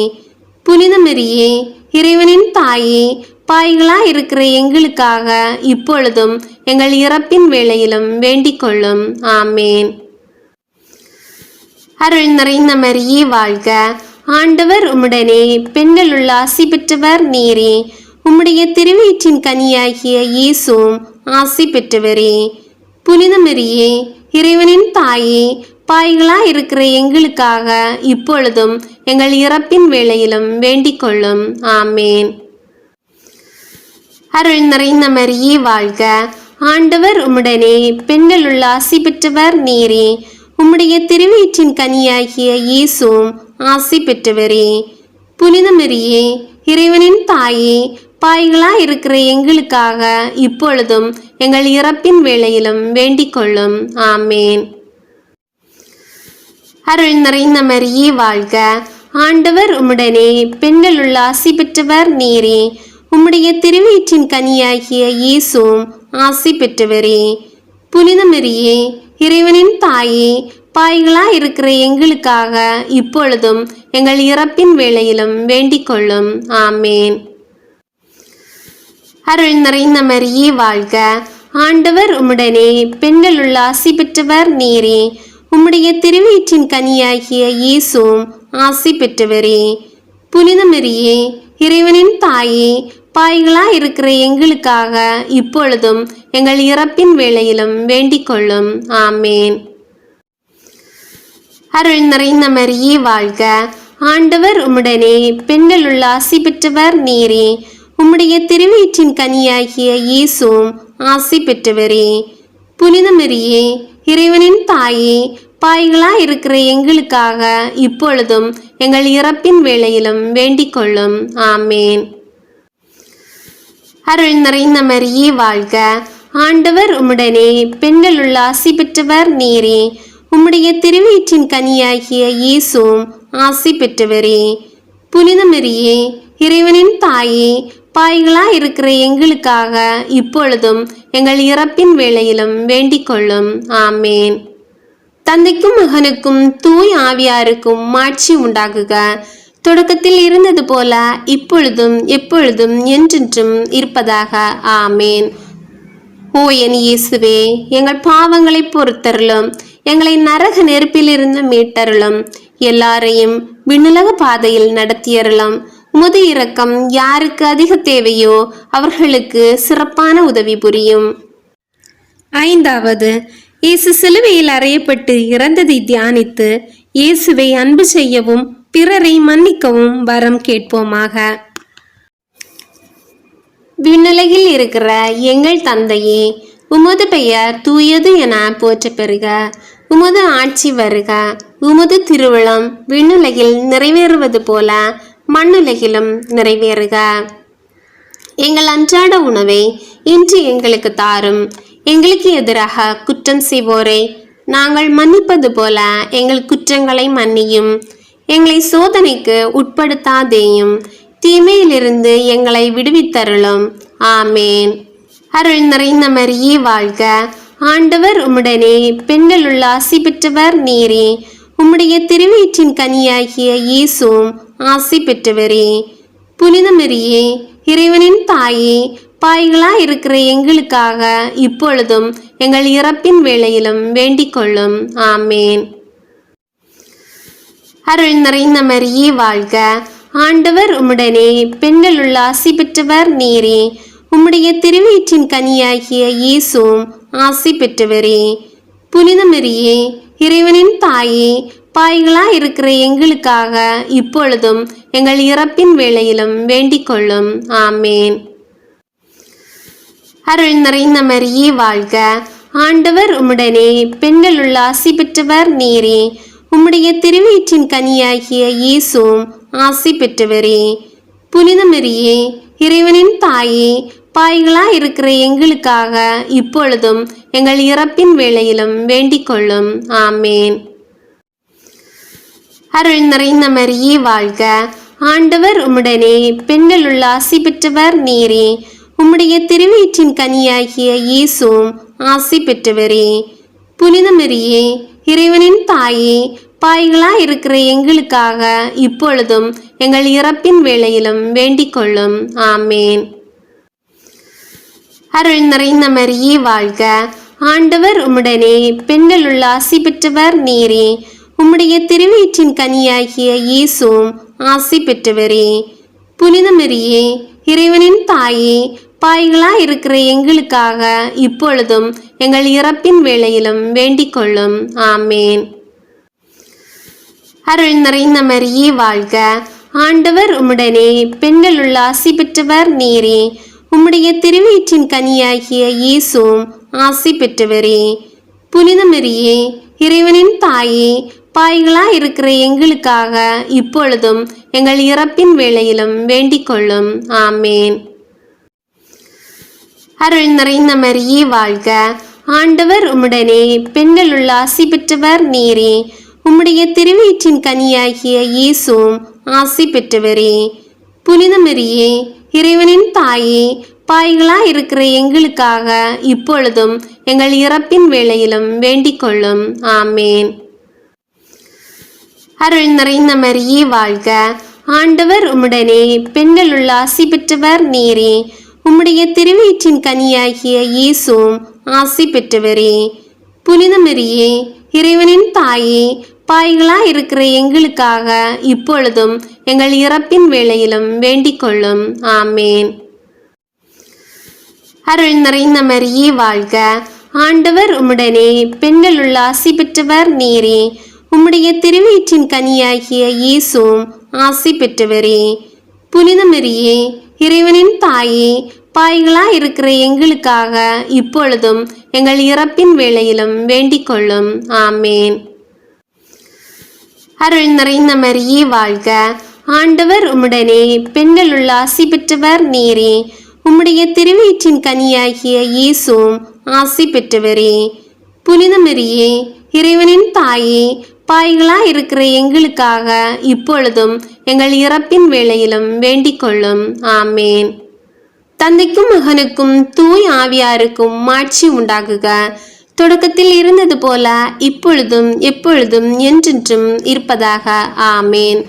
புனித மரியே, இறைவனின் தாயே, பாவிகளாயிருக்கிற எங்களுக்காக இப்பொழுதும் எங்கள் இறப்பின் வேளையிலும் வேண்டிக் கொள்ளும். ஆமேன். அருள் நிறைந்த மரியே வாழ்க, ஆண்டவர் உம்முடனே, பெண்களுள் ஆசி பெற்றவர் நீரே. உம்முடைய திருவயிற்றின் கனியாகிய இயேசுவும் ஆசி பெற்றவரே. புனித மரியே, இறைவனின் தாயே, பாவிகளாயிருக்கிற எங்களுக்காக இப்பொழுதும் எங்கள் இறப்பின் வேளையிலும் வேண்டிக் கொள்ளும். ஆமேன். அருள் நிறைந்த மரியே வாழ்க, ஆண்டவர் உம்முடனே, பெண்களுள் ஆசி பெற்றவர் நீரே. உம்முடைய திருவயிற்றின் கனியாகிய இயேசுவும் ஆசி பெற்றவரே. புனித மரியே, இறைவனின் தாயே, பாவிகளாயிருக்கிற எங்களுக்காக இப்பொழுதும் எங்கள் இறப்பின் வேளையிலும் வேண்டிக் கொள்ளும். ஆமேன். அருள் நிறைந்த மரியே வாழ்க, ஆண்டவர் உம்முடனே, பெண்களுள் ஆசி பெற்றவர் நீரே. உம்முடைய திருவயிற்றின் கனியாகிய இயேசுவும் ஆசி பெற்றவரே. புனித மரியே, இறைவனின் தாயே, பாவிகளாயிருக்கிற எங்களுக்காக இப்பொழுதும் எங்கள் இறப்பின் வேளையிலும் வேண்டிக் கொள்ளும். ஆமேன். அருள் நிறைந்த மரியே வாழ்க, ஆண்டவர் உம்முடனே, பெண்களுள் ஆசி பெற்றவர் நீரே. உம்முடைய திருவயிற்றின் கனியாகிய இயேசுவும் ஆசி பெற்றவரே. புனித மரியே, இறைவனின் தாயே, பாவிகளாய் இருக்கிற எங்களுக்காக இப்பொழுதும் எங்கள் இறப்பின் வேளையிலும் வேண்டிக் கொள்ளும். ஆமேன். அருள் நிறைந்த மரியே வாழ்க, ஆண்டவர் உம்முடனே, பெண்களுள் ஆசி பெற்றவர் நீரே. உம்முடைய திருவயிற்றின் கனியாகிய இயேசுவும் ஆசி பெற்றவரே. புனித மரியே, இறைவனின் தாயே, பாவிகளாய் இருக்கிற எங்களுக்காக இப்பொழுதும் எங்கள் இறப்பின் வேளையிலும் வேண்டிக் கொள்ளும். ஆமேன். அருள் நிறைந்த மரியே வாழ்க, ஆண்டவர் உம்முடனே, பெண்களுள் ஆசி பெற்றவர் நீரே. உம்முடைய திருவயிற்றின் கனியாகிய இயேசுவும் ஆசி பெற்றவரே. புனித மரியே, இறைவனின் தாயே, பாவிகளாய் இருக்கிற எங்களுக்காக இப்பொழுதும் எங்கள் இறப்பின் வேளையிலும் வேண்டிக் கொள்ளும். ஆமேன். தந்தைக்கும் மகனுக்கும் தூய் ஆவியாருக்கும் மாட்சி உண்டாகுக. தொடக்கத்தில் இருந்தது போல இப்பொழுதும் எப்பொழுதும் என்றென்றும் இருப்பதாக. ஆமேன். ஓ என் இயேசுவே, எங்கள் பாவங்களை பொறுத்தருளும், எங்களை நரக நெருப்பிலிருந்து மீட்டருளும், எல்லாரையும் விண்ணுலக பாதையில் நடத்தியருளும். உமது இரக்கம் யாருக்கு அதிக தேவையோ அவர்களுக்கு சிறப்பான உதவி புரியும். ஐந்தாவது, இயேசு சிலுவையில் அறையப்பட்டு இறந்ததை தியானித்து இயேசுவை அன்பு செய்யவும் பிறரை மன்னிக்கவும் வரம் கேட்போமாக. விண்ணுலகில் இருக்கிற எங்கள் தந்தையே, உமது பெயர் தூயது என போற்ற பெறுக. உமது ஆட்சி வருக. உமது திருவிழம் விண்ணுலகில் நிறைவேறுவது போல மண்ணுலகிலும் நிறைவேறுக. எங்கள் அன்றாட உணவை இன்று எங்களுக்கு தாரும். எங்களுக்கு எதிராக குற்றம் செய்வோரை நாங்கள் மன்னிப்பது போல எங்கள் குற்றங்களை மன்னியும். எங்களை சோதனைக்கு உட்படுத்தாதேயும், தீமையிலிருந்து எங்களை விடுவித்தருளும். ஆமேன். அருள் நிறைந்த மரியே வாழ்க, ஆண்டவர் உம்முடனே, பெண்களுள் ஆசி பெற்றவர் நீரே. உம்முடைய திருவயிற்றின் கனியாகிய இயேசுவும் ஆசி பெற்றவரே. புனித மரியே, இறைவனின் தாயே, பாவிகளாய் இருக்கிற எங்களுக்காக இப்பொழுதும் எங்கள் இறப்பின் வேளையிலும் வேண்டிக் கொள்ளும். ஆமேன். அருள் நிறைந்த மரியே வாழ்க, ஆண்டவர் உம்முடனே, பெண்களுள் ஆசி பெற்றவர் நீரே. உம்முடைய திருவயிற்றின் கனியாகிய இயேசுவும் ஆசி பெற்றவரே. புனித மரியே, இறைவனின் தாயே, பாவிகளாய் இருக்கிற எங்களுக்காக இப்பொழுதும் எங்கள் இறப்பின் வேளையிலும் வேண்டிக் கொள்ளும். ஆமேன். அருள் நிறைந்த மரியே வாழ்க, ஆண்டவர் உம்முடனே, பெண்களுள் ஆசி பெற்றவர் நீரே. உம்முடைய திருவயிற்றின் கனியாகிய இயேசுவும் ஆசி பெற்றவரே. புனித மரியே, இறைவனின் தாயே, பாவிகளாய் இருக்கிற எங்களுக்காக இப்பொழுதும் எங்கள் இறப்பின் வேளையிலும் வேண்டிக் கொள்ளும். ஆமேன். அருள் நிறைந்த மரியே வாழ்க, ஆண்டவர் உம்முடனே, பெண்களுள் ஆசி பெற்றவர் நீரே. உம்முடைய திருவயிற்றின் கனியாகிய இயேசுவும் ஆசி பெற்றவரே. புனித மரியே, இறைவனின் தாயே, பாவிகளாய் இருக்கிற எங்களுக்காக இப்பொழுதும் எங்கள் இறப்பின் வேளையிலும் வேண்டிக் கொள்ளும். ஆமேன். அருள் நிறைந்த மரியே வாழ்க, ஆண்டவர் உம்முடனே, பெண்களுள் ஆசி பெற்றவர் நீரே. உம்முடைய திருவயிற்றின் கனியாகிய இயேசுவும் ஆசி பெற்றவரே. புனித மரியே, இறைவனின் தாயே, பாவிகளாய் இருக்கிற எங்களுக்காக இப்பொழுதும் எங்கள் இறப்பின் வேளையிலும் வேண்டிக் கொள்ளும். ஆமேன். அருள் நிறைந்த மரியே வாழ்க, ஆண்டவர் உம்முடனே, பெண்களுள் ஆசி பெற்றவர் நீரே. உம்முடைய திருவயிற்றின் கனியாகிய இயேசுவும் ஆசி பெற்றவரே. புனித மரியே, இறைவனின் தாயே, பாவிகளாய் இருக்கிற எங்களுக்காக இப்பொழுதும் எங்கள் இறப்பின் வேளையிலும் வேண்டிக் கொள்ளும். ஆமேன். அருள் நிறைந்த மரியே வாழ்க, ஆண்டவர் உம்முடனே, பெண்களுள் ஆசி பெற்றவர் நீரே. உம்முடைய திருவயிற்றின் கனியாகிய இயேசுவும் ஆசி பெற்றவரே. புனித மரியே, இறைவனின் தாயே, பாவிகளாய் இருக்கிற எங்களுக்காக இப்பொழுதும் எங்கள் இறப்பின் வேளையிலும் வேண்டிக் கொள்ளும். ஆமேன். அருள் நிறைந்த மரியே வாழ்க, ஆண்டவர் உம்முடனே, பெண்களுள் ஆசி பெற்றவர் நீரே. உம்முடைய திருவயிற்றின் கனியாகிய இயேசுவும் ஆசி பெற்றவரே. புனித மரியே, இறைவனின் தாயே, பாவிகளாய் இருக்கிற எங்களுக்காக இப்பொழுதும் எங்கள் இறப்பின் வேளையிலும் வேண்டிக் கொள்ளும். ஆமேன். அருள் நிறைந்த மரியே வாழ்க, ஆண்டவர் உம்முடனே, பெண்களுள் ஆசி பெற்றவர் நீரே. உம்முடைய திருவயிற்றின் கனியாகிய இயேசுவும் ஆசி பெற்றவரே. புனித மரியே, இறைவனின் தாயே, பாவிகளாய் இருக்கிற எங்களுக்காக இப்பொழுதும் எங்கள் இறப்பின் வேளையிலும் வேண்டிக் கொள்ளும். ஆமேன். அருள் நிறைந்த மரியே வாழ்க, ஆண்டவர் உம்முடனே, பெண்களுள் ஆசி பெற்றவர் நீரே. உம்முடைய திருவயிற்றின் கனியாகிய இயேசுவும் ஆசி பெற்றவரே. புனித மரியே, இறைவனின் தாயே, பாவிகளாய் இருக்கிற எங்களுக்காக இப்பொழுதும் எங்கள் இறப்பின் வேளையிலும் வேண்டிக் கொள்ளும். ஆமேன். தந்தைக்கும் மகனுக்கும் தூய் ஆவியாருக்கும் மாட்சி உண்டாகுக. தொடக்கத்தில் இருந்தது போல இப்பொழுதும் எப்பொழுதும் என்றென்றும் இருப்பதாக. ஆமேன்.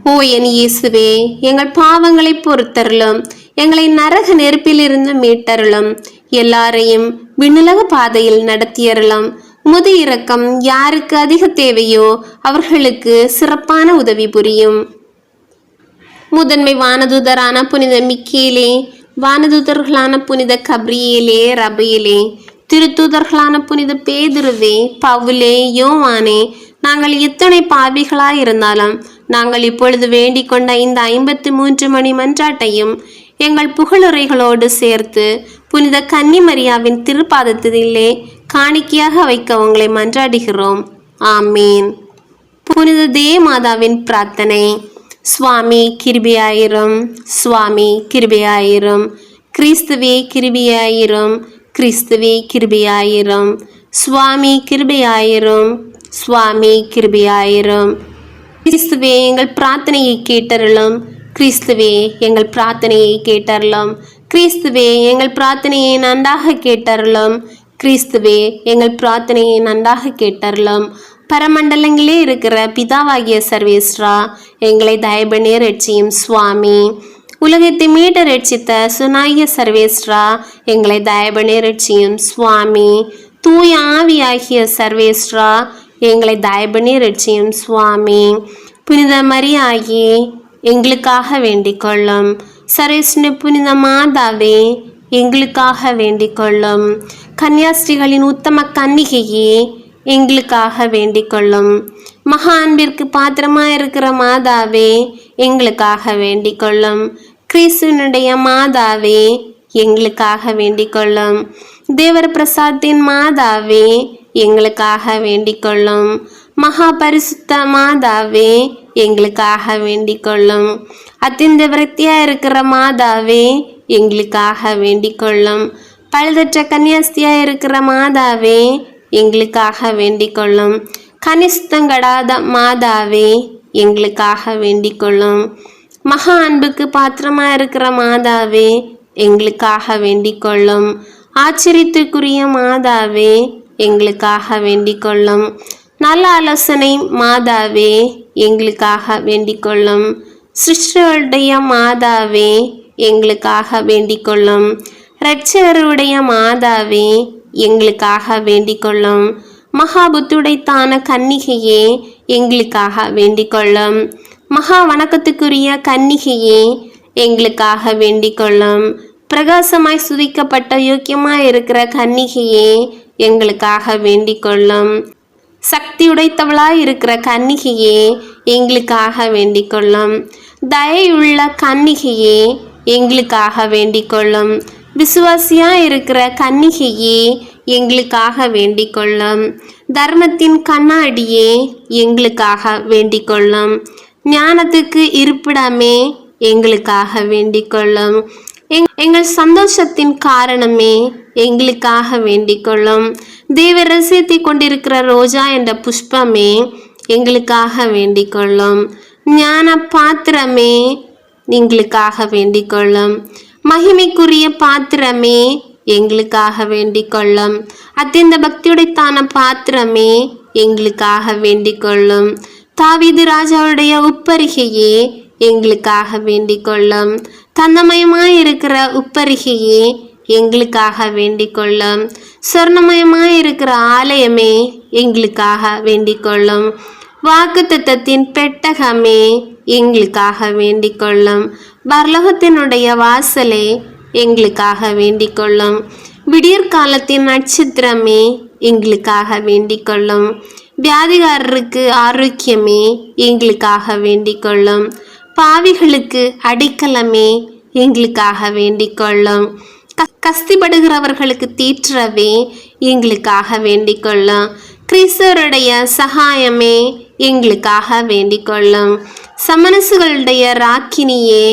ஓ என் இயேசுவே, எங்கள் பாவங்களை பொறுத்தருளும், எங்களை நரக நெருப்பிலிருந்து மீட்டருளும், எல்லாரையும் விண்ணுலக பாதையில் நடத்தியருளும். உமது இரக்கம் யாருக்கு அதிக தேவையோ அவர்களுக்கு சிறப்பான உதவி புரியும். முதன்மை வானதூதரான புனித மிக்கேலே, வானதூதர்களான புனித கப்ரியேலே, ரபேலே, திருத்தூதர்களான புனித பேதுருவே, பவுலே, யோவானே, நாங்கள் எத்தனை பாவிகளாயிருந்தாலும் நாங்கள் இப்பொழுது வேண்டிக் கொண்ட இந்த 53 மணி மன்றாட்டையும் எங்கள் புகழுரைகளோடு சேர்த்து புனித கன்னிமரியாவின் திருப்பாதத்திலே காணிக்கையாக வைக்க உங்களை மன்றாடுகிறோம். ஆமீன். புனித தேவமாதாவின் பிரார்த்தனை. சுவாமி கிருபையாயிரும், சுவாமி கிருபையாயிரும், கிறிஸ்துவே கிருபையாயிரும், கிறிஸ்துவே கிருபையாயிரும், சுவாமி கிருபையாயிரும், சுவாமி கிருபையாயிரும். கிறிஸ்துவே எங்கள் பிரார்த்தனையை கேட்டருளும், கிறிஸ்துவே எங்கள் பிரார்த்தனையை கேட்டருளும், கிறிஸ்துவே எங்கள் பிரார்த்தனையை நன்றாக கேட்டருளும், கிறிஸ்துவே எங்கள் பிரார்த்தனையை நன்றாக கேட்டருளும். பரமண்டலங்களே இருக்கிற பிதாவாகிய சர்வேஸ்வரா, எங்களை தயபண்ணி ரட்சியும் சுவாமி. உலகத்தை மீட்ட ரட்சித்த சுனாகிய சர்வேஸ்வரா, எங்களை தயபண்ணி ரட்சியும் சுவாமி. தூய ஆவியாகிய சர்வேஸ்வரா, எங்களை தயபண்ணி ரட்சியும் சுவாமி. புனித மரியாயே, எங்களுக்காக வேண்டிக் கொள்ளும். சர்வேஸ்வரனே, புனித மாதாவே, எங்களுக்காக வேண்டிக் கொள்ளும். கன்னியாஸ்திரிகளின் உத்தம கன்னிகையே, எங்களுக்காக வேண்டிக் கொள்ளும். மகா அன்பிற்கு பாத்திரமாயிருக்கிற மாதாவே, எங்களுக்காக வேண்டிக் கொள்ளும். கிறிஸ்துவனுடைய மாதாவே, எங்களுக்காக வேண்டிக் கொள்ளும். தேவர பிரசாத்தின் மாதாவே, எங்களுக்காக வேண்டிக் கொள்ளும். மகா பரிசுத்த மாதாவே, எங்களுக்காக வேண்டிக் கொள்ளும். அத்தியந்த விரக்தியா இருக்கிற மாதாவே, எங்களுக்காக வேண்டிக் கொள்ளும். பழுதற்ற கன்னியாஸ்தியா இருக்கிற மாதாவே, எங்களுக்காக வேண்டிக் கொள்ளும். கனிஷ்டங்கடாத மாதாவே, எங்களுக்காக வேண்டிக் கொள்ளும். மகா அன்புக்கு பாத்திரமா இருக்கிற மாதாவே, எங்களுக்காக வேண்டிக் கொள்ளும். ஆச்சரியத்துக்குரிய மாதாவே, எங்களுக்காக வேண்டிக் கொள்ளும். நல்ல ஆலோசனை மாதாவே, எங்களுக்காக வேண்டிக் கொள்ளும். சிருஷ்டிகளுடைய மாதாவே, எங்களுக்காக வேண்டிக் கொள்ளும். இரட்சகருடைய மாதாவே, எங்களுக்காக வேண்டிக் கொள்ளும். மகாபுத்துடைத்தான கன்னிகையே, எங்களுக்காக வேண்டிக் கொள்ளும். மகா வணக்கத்துக்குரிய கன்னிகையே, எங்களுக்காக வேண்டிக் கொள்ளும். பிரகாசமாய் சுதிக்கப்பட்ட யோக்கியமாய் இருக்கிற கன்னிகையே, எங்களுக்காக வேண்டிக் கொள்ளும். சக்தியுடைத்தவளாய் இருக்கிற கன்னிகையே, எங்களுக்காக வேண்டிக் கொள்ளும். தயையுள்ள கன்னிகையே, எங்களுக்காக வேண்டிக் கொள்ளும். விசுவாசியா இருக்கிற கன்னிகையே, எங்களுக்காக வேண்டிக் கொள்ளும். தர்மத்தின் கண்ணாடியே, எங்களுக்காக வேண்டிக் கொள்ளும். ஞானத்துக்கு இருப்பிடமே, எங்களுக்காக வேண்டிக் கொள்ளும். எங்கள் சந்தோஷத்தின் காரணமே, எங்களுக்காக வேண்டிக் கொள்ளும். தேவ ரசியத்தை கொண்டிருக்கிற ரோஜா என்ற புஷ்பமே, எங்களுக்காக வேண்டிக் கொள்ளும். ஞான பாத்திரமே, எங்களுக்காக வேண்டிக் கொள்ளும். மகிமைக்குரிய பாத்திரமே, எங்களுக்காக வேண்டிக் கொள்ளும். அத்தியந்த பக்தியுடைத்தான பாத்திரமே, எங்களுக்காக வேண்டிக் கொள்ளும். தாவீது ராஜாவுடைய உப்பரிகையே, எங்களுக்காக வேண்டிக் கொள்ளும். தன்னமயமாயிருக்கிற உப்பரிகையே, எங்களுக்காக வேண்டிக் கொள்ளும். சொர்ணமயமாயிருக்கிற ஆலயமே எங்களுக்காக வேண்டிக் கொள்ளும். வாக்குத்தத்தத்தின் பெட்டகமே எங்களுக்காக வேண்டிக் கொள்ளும். பரலோகத்தினுடைய வாசலே எங்களுக்காக வேண்டிக் கொள்ளும். விடியற்காலத்தின் நட்சத்திரமே எங்களுக்காக வேண்டிக் கொள்ளும். வியாதிகாரருக்கு ஆரோக்கியமே எங்களுக்காக வேண்டிக் கொள்ளும். பாவிகளுக்கு அடைக்கலமே எங்களுக்காக வேண்டிக் கொள்ளும். கஸ்திப்படுகிறவர்களுக்கு தீற்றவே எங்களுக்காக வேண்டிக் கொள்ளும். கிறிஸ்தவருடைய சகாயமே எங்களுக்காக வேண்டிக் கொள்ளும். சமணசுகளுடைய ராக்கினியே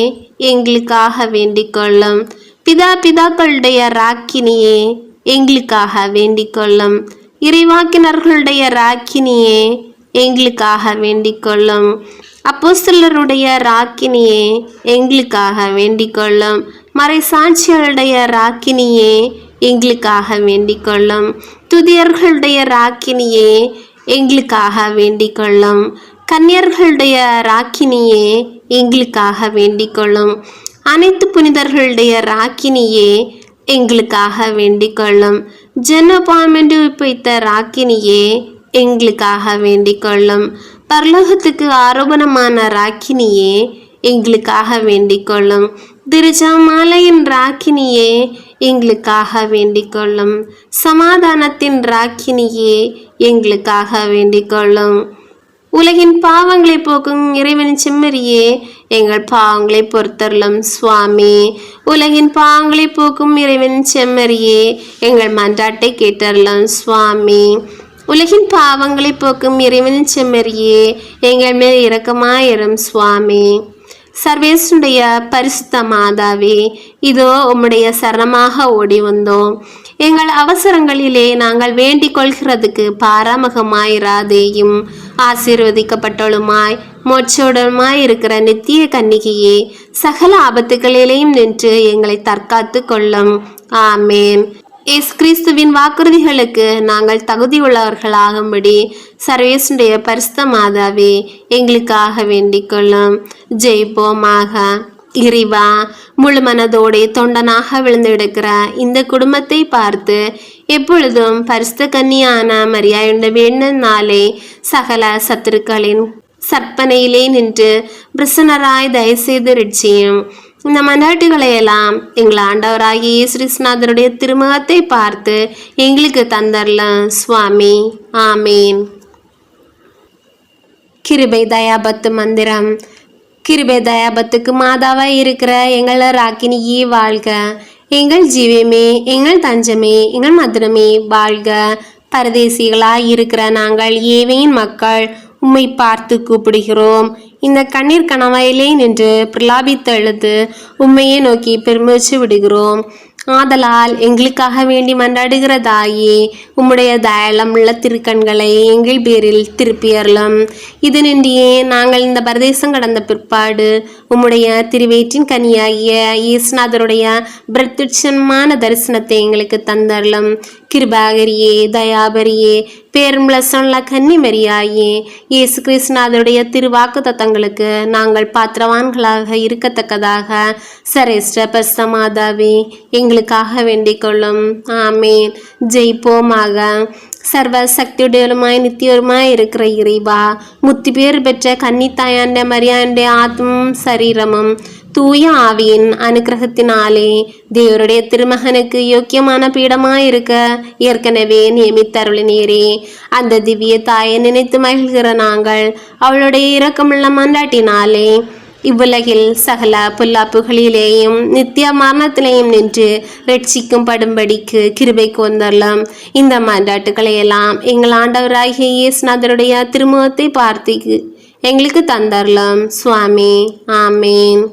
எங்களுக்காக வேண்டிக் கொள்ளும். பிதாக்களுடைய ராக்கினியே எங்களுக்காக வேண்டிக் கொள்ளும். இறைவாக்கினர்களுடைய ராக்கினியே எங்களுக்காக வேண்டிக் கொள்ளும். அப்போஸ்தலருடைய ராக்கினியே எங்களுக்காக வேண்டிக் கொள்ளும். மறைசாட்சிகளுடைய ராக்கினியே எங்களுக்காக வேண்டிக் கொள்ளும். துதியர்களுடைய ராக்கினியே எங்களுக்காக வேண்டிக் கொள்ளும். கன்னியர்களுடைய ராக்கினியே எங்களுக்காக வேண்டிக் கொள்ளும். அனைத்து புனிதர்களுடைய ராக்கினியே எங்களுக்காக வேண்டிக் கொள்ளும். ஜனபாமென்று வைத்த ராக்கினியே எங்களுக்காக வேண்டிக் கொள்ளும். பரலோகத்துக்கு ஆரோபணமான ராக்கினியே எங்களுக்காக வேண்டிக் கொள்ளும். திருஜாமாலையின் ராக்கினியே எங்களுக்காக வேண்டிக் கொள்ளும். சமாதானத்தின் ராக்கினியே எங்களுக்காக வேண்டிக் கொள்ளும். உலகின் பாவங்களை போக்கும் இறைவனின் செம்மறியே எங்கள் பாவங்களை பொறுத்தருளும் சுவாமி. உலகின் பாவங்களை போக்கும் இறைவனின் செம்மறியே எங்கள் மன்றாட்டை கேட்டருளும் சுவாமி. உலகின் பாவங்களை போக்கும் இறைவனின் செம்மறியே எங்கள் மேல் இரக்கமாயிரும் சுவாமி. சர்வேசுடைய பரிசுத்த மாதாவே, இதோ உம்முடைய சரணமாக ஓடி வந்தோம். எங்கள் அவசரங்களிலே நாங்கள் வேண்டிக் கொள்கிறதுக்கு பாராமுகமாயிராதேயும். ஆசீர்வதிக்கப்பட்டவளுமாய் மோட்சோடமாய் இருக்கிற நித்திய கன்னிகையே, சகல ஆபத்துகளிலேயும் நின்று எங்களை தற்காத்து கொள்ளும். ஆமேன். இயேசு கிறிஸ்துவின் வாக்குறுதிகளுக்கு நாங்கள் தகுதியுள்ளவர்களாகும்படி சர்வேசுடைய பரிசுத்த மாதாவே எங்களுக்காக வேண்டிக் கொள்ளும். ஜெயிப்போமாக. இறைவா, முழு மனதோടെ தொண்டனாக விழுந்து எடுக்கிற இந்த குடும்பத்தை பார்த்து எப்பொழுதும் பரிசுத்த கன்னியான மரியாயுண்ட வேண்டனாலே சகல சத்துருக்களின் சற்பனையிலே நின்று பிரசன்னராய் தயவுசெய்து ரட்சியும். இந்த மன்றாட்டுகளையெல்லாம் எங்கள் ஆண்டவராகிய இயேசு கிறிஸ்துநாதருடைய திருமுகத்தை பார்த்து எங்களுக்கு தந்தரலாம் சுவாமி. ஆமேன். கிருபை தயாபத்து மந்திரம். கிருபை தயாபத்துக்கு மாதாவாய் இருக்கிற எங்கள் ராக்கினியே வாழ்க. எங்கள் ஜீவமே, எங்கள் தஞ்சமே, எங்கள் மதுரமே வாழ்க. பரதேசிகளாய் இருக்கிற நாங்கள் ஏவையின் மக்கள் உம்மை பார்த்து கூப்பிடுகிறோம். இந்த கண்ணீர் கணவாயிலே நின்று பிரலாபித்தெழுது உம்மையே நோக்கி பெருமிச்சு விடுகிறோம். ஆதலால் எங்களுக்காக வேண்டி மன்றாடுகிறதாயே, உம்முடைய தயாளம் உள்ள திருக்கண்களை எங்கள் பேரில் திருப்பியறலும். இது நின்றியே நாங்கள் இந்த பரதேசம் கடந்த பிற்பாடு உம்முடைய திருவேற்றின் கனியாகிய இயேசுநாதருடைய பிரத்யட்சமான தரிசனத்தை எங்களுக்கு தந்தரலும். கிருபாகரியே, தயாபரியே, பேரும்புல சொன்ன கன்னிமரியாயே, இயேசு கிறிஸ்துநாதருடைய திருவாக்கு தத்தங்களுக்கு நாங்கள் பாத்திரவான்களாக இருக்கத்தக்கதாக சரேஷ்ட பரிசுத்தமாதாவே எங்களுக்காக வேண்டிக் கொள்ளும். ஆமேன். ஜெயிப்போமாக. சர்வ சக்தியுடையலுமாய் நித்தியருமாய் இருக்கிற இறைவா, முத்தி பேர் பெற்ற கன்னித்தாயாண்ட மரியாண்ட ஆத்மம் சரீரமும் தூய ஆவியின் அனுக்கிரகத்தினாலே தேவருடைய திருமகனுக்கு யோக்கியமான பீடமாயிருக்க ஏற்கனவே நியமித்தருளினீரே. அந்த திவ்ய தாயை நினைத்து மகிழ்கிற நாங்கள் அவளுடைய இரக்கமுள்ள மன்றாட்டினாலே இவ்வுலகில் சகல பொல்லாப்புகளிலேயும் நித்திய மரணத்திலேயும் நின்று ரட்சிக்கும் படும்படிக்கு கிருபை கொந்தரலாம். இந்த மன்றாட்டுகளையெல்லாம் எங்கள் ஆண்டவராகிய இயேசுநாதருடைய திருமுகத்தை பார்த்து எங்களுக்கு தந்தரலாம் சுவாமி. ஆமேன்.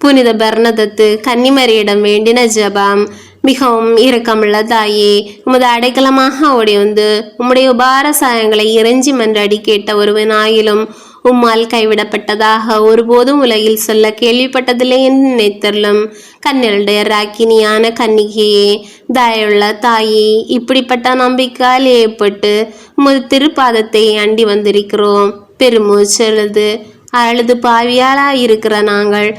புனித பெர்னதத்து கன்னிமரியிடம் வேண்டின ஜெபம். மிகவும் இரக்கமுள்ள தாயே, உமது அடைக்கலமாக ஓடி வந்து உம்முடைய உபார சாயங்களை இறைஞ்சி மன்றாடி கேட்ட ஒருவனாயிலும் உம்மால் கைவிடப்பட்டதாக ஒருபோதும் உலகில் சொல்ல கேள்விப்பட்டதில்லை என்று நினைத்தருளும். கண்ணிரடைய ராக்கினியான கன்னிகையே, தயவுள்ள தாயே, இப்படிப்பட்ட நம்பிக்கையால் ஏற்பட்டு உமது திருப்பாதத்தை அண்டி வந்திருக்கிறோம். பெருமூச்செழுது அழுது பாவியாளாயிருக்கிற நாங்கள்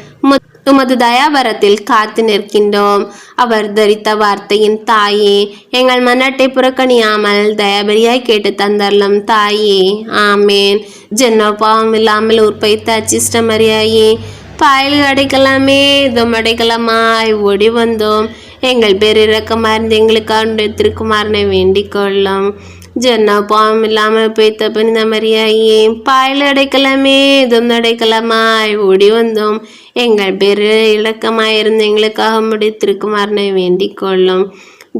உமது தயாபரத்தில் காத்து நிற்கின்றோம். அவர் தரித்த வார்த்தையின் தாயே, எங்கள் மன்னட்டை புறக்கணியாமல் தயாபரியாய் கேட்டு தந்தரலும் தாயே. ஆமேன். ஜென்ம பாவம் இல்லாமல் உற்பவித்த அச்சிஷ்ட மரியாயே, பாயல் அடைக்கலாமே இதம் அடைக்கலமாய் ஓடி வந்தோம். எங்கள் பேரிறக்கமார்ந்து எங்களுக்கு திருக்குமாரனை வேண்டிக் கொள்ளும். ஜென்ம பாவம் இல்லாமல் பெய்த புனித மரியாயே, பாயல் அடைக்கலாமே இதம் அடைக்கலமாய் ஓடி வந்தோம். எங்கள் பேரு இலக்கமாயிருந்து எங்களுக்காக முடித்திருக்குமாறனை வேண்டிக் கொள்ளும்.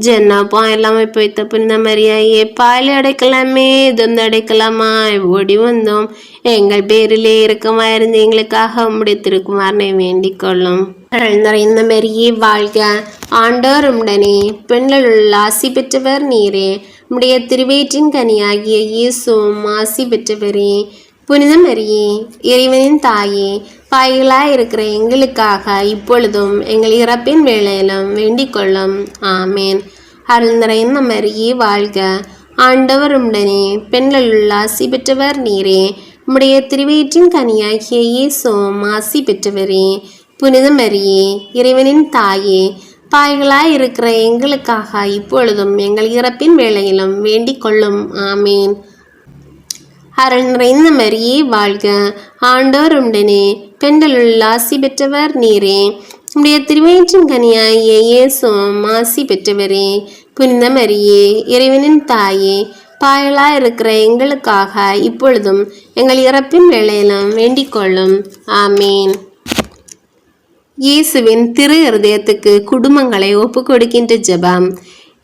ஜென்னப்பா எல்லாமே போய்த்த புனித மரியாயே, பாயல் அடைக்கலாமே இதொந்து அடைக்கலாமாய் ஓடி வந்தோம். எங்கள் பேரிலே இறக்கமாயிருந்து எங்களுக்காக முடித்திருக்குமாறனை வேண்டிக் கொள்ளும். நிறைந்த மரியே வாழ்க, ஆண்டவர் உடனே பெண்களுள் ஆசி பெற்றவர் நீரே. உடைய திருவேற்றின் கனியாகிய இயேசுவும் ஆசி பெற்றவரே. புனித மரியே, இறைவனின் தாயே, பாய்களாய் இருக்கிற எங்களுக்காக இப்பொழுதும் எங்கள் இறப்பின் வேளையிலும் வேண்டிக் கொள்ளும். ஆமேன். அருள் நிறைந்த மரியே வாழ்க, ஆண்டவர் உடனே பெண்களுள் ஆசி பெற்றவர் நீரே. உம்முடைய திருவயிற்றின் கனியாகிய இயேசுவும் ஆசி பெற்றவரே. புனித மரியே, இறைவனின் தாயே, பாய்களாய் இருக்கிற எங்களுக்காக இப்பொழுதும் எங்கள் இறப்பின் வேளையிலும் வேண்டிக் கொள்ளும். ஆமேன். அருள் நிறைந்த மரியே வாழ்க, ஆண்டவர் உடனே பெண்களுள் ஆசி பெற்றவர் நீரே. உடைய திருவயிற்றின் கனியாகிய இயேசுவும் ஆசி பெற்றவரே. புனித மரியே, இறைவனின் தாயே, பாயலாய் இருக்கிற எங்களுக்காக இப்பொழுதும் எங்கள் இறப்பின் வேளையிலும் வேண்டிக் கொள்ளும். ஆமேன். இயேசுவின் திரு இருதயத்துக்கு குடும்பங்களை ஒப்பு கொடுக்கின்ற ஜெபம்.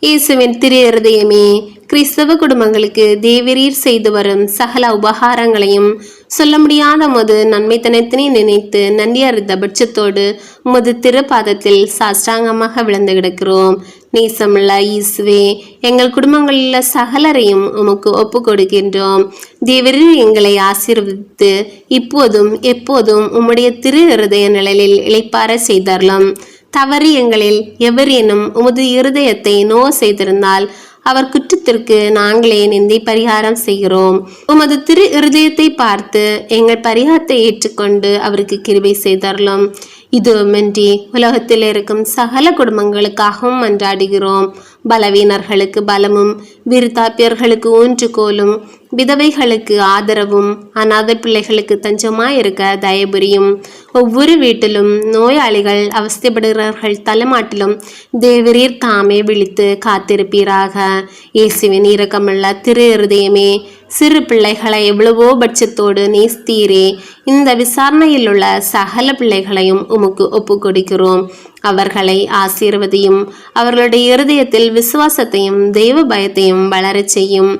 இயேசுவின் திரு இருதயமே, கிறிஸ்தவ குடும்பங்களுக்கு தேவரீர் செய்து வரும் சகல உபகாரங்களையும் சொல்ல முடியாத உமது நன்மைத்தனத்தினை நினைத்து நன்றி அறிந்த பட்சத்தோடு உமது திருப்பாதத்தில் சாஷ்டாங்கமாக விழுந்து கிடக்கிறோம். நேசமுள்ள இயேசுவே, எங்கள் குடும்பங்களில் சகலரையும் உமக்கு ஒப்பு கொடுக்கின்றோம். தேவரீர் எங்களை ஆசீர்வதித்து இப்போதும் எப்போதும் உம்முடைய திரு இருதய நிழலில் இளைப்பார செய்தரலாம். தவறு எங்களில் எவரேனும் உமது இருதயத்தை நோ செய்திருந்தால் அவர் குற்றத்திற்கு நாங்களே நிந்தை பரிகாரம் செய்கிறோம். உமது திரு இருதயத்தை பார்த்து எங்கள் பரிகாரத்தை ஏற்றுக்கொண்டு அவருக்கு கிருபை செய்தரலாம். இதுவுமின்றி உலகத்தில் இருக்கும் சகல குடும்பங்களுக்காகவும் மன்றாடுகிறோம். பலவீனர்களுக்கு பலமும், விருத்தாப்பியர்களுக்கு ஊன்றுகோலும், விதவைகளுக்கு ஆதரவும், அநாத பிள்ளைகளுக்கு தஞ்சமாயிருக்க தயபுரியும். ஒவ்வொரு வீட்டிலும் நோயாளிகள் அவஸ்தைப்படுகிறவர்கள் தலைமாட்டிலும் தேவரீர் தாமே விழித்து காத்திருப்பீராக. இயேசுவின் இரக்கமுள்ள திரு இருதயமே, சிறு பிள்ளைகளை எவ்வளவோ பட்சத்தோடு நேஸ்தீரே. இந்த விசாரணையில் உள்ள சகல பிள்ளைகளையும் உமக்கு ஒப்பு கொடுக்கிறோம். அவர்களை ஆசீர்வதியும். அவர்களுடைய இருதயத்தில் விசுவாசத்தையும் தெய்வ பயத்தையும் வளரச் செய்யும்.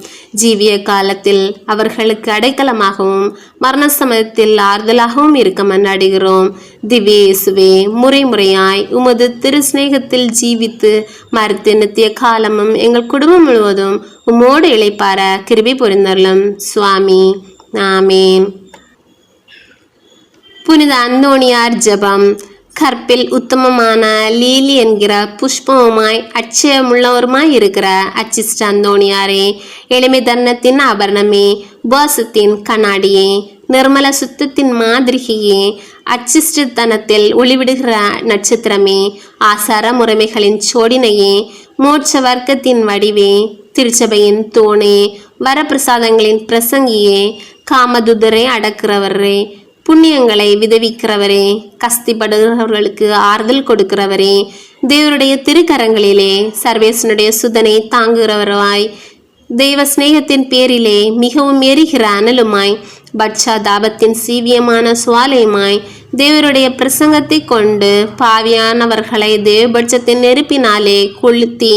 ஜீவிய காலத்தில் அவர்களுக்கு அடைக்கலமாகவும் மரண சமயத்தில் ஆறுதலாகவும் இருக்க மன்றாடுகிறோம். திவ்ய இயேசுவே, முறை முறையாய் உமது திரு சிநேகத்தில் ஜீவித்து மறுத்து நித்திய காலமும் எங்கள் குடும்பம் முழுவதும் உம்மோடு இளைப்பார கிருபை புரிந்தருளும். சுவாமி. ஆமேன். புனித அந்தோணியார் ஜெபம். கற்பில் உத்தமமான லீலி என்கிற புஷ்பமுமாய் அச்சயமுள்ளவருமாய் இருக்கிற அச்சிஷ்ட அந்தோணியாரே, எளிமை தர்ணத்தின் ஆபரணமே, உபாசத்தின் கண்ணாடியே, நிர்மல சுத்தத்தின் மாதிரிகையே, அச்சிஷ்டத்தனத்தில் ஒளிவிடுகிற நட்சத்திரமே, ஆசார முறைமைகளின் சோடினையே, மோட்ச வர்க்கத்தின் வடிவே, திருச்சபையின் தோணே, வரப்பிரசாதங்களின் பிரசங்கியே, காமதுதரை அடக்கிறவரே, புண்ணியங்களை விதவிக்கிறவரே, கஸ்திப்படுகிறவர்களுக்கு ஆறுதல் கொடுக்கிறவரே, தேவருடைய திருக்கரங்களிலே சர்வேசனுடைய சுதனை தாங்குகிறவராய், தெய்வ சிநேகத்தின் பேரிலே மிகவும் எரிகிற அனலுமாய், பட்சா தாபத்தின் சீவியமான சுவாலையுமாய், தேவருடைய பிரசங்கத்தை கொண்டு பாவியானவர்களை தேவபட்சத்தின் நெருப்பினாலே கொளுத்தி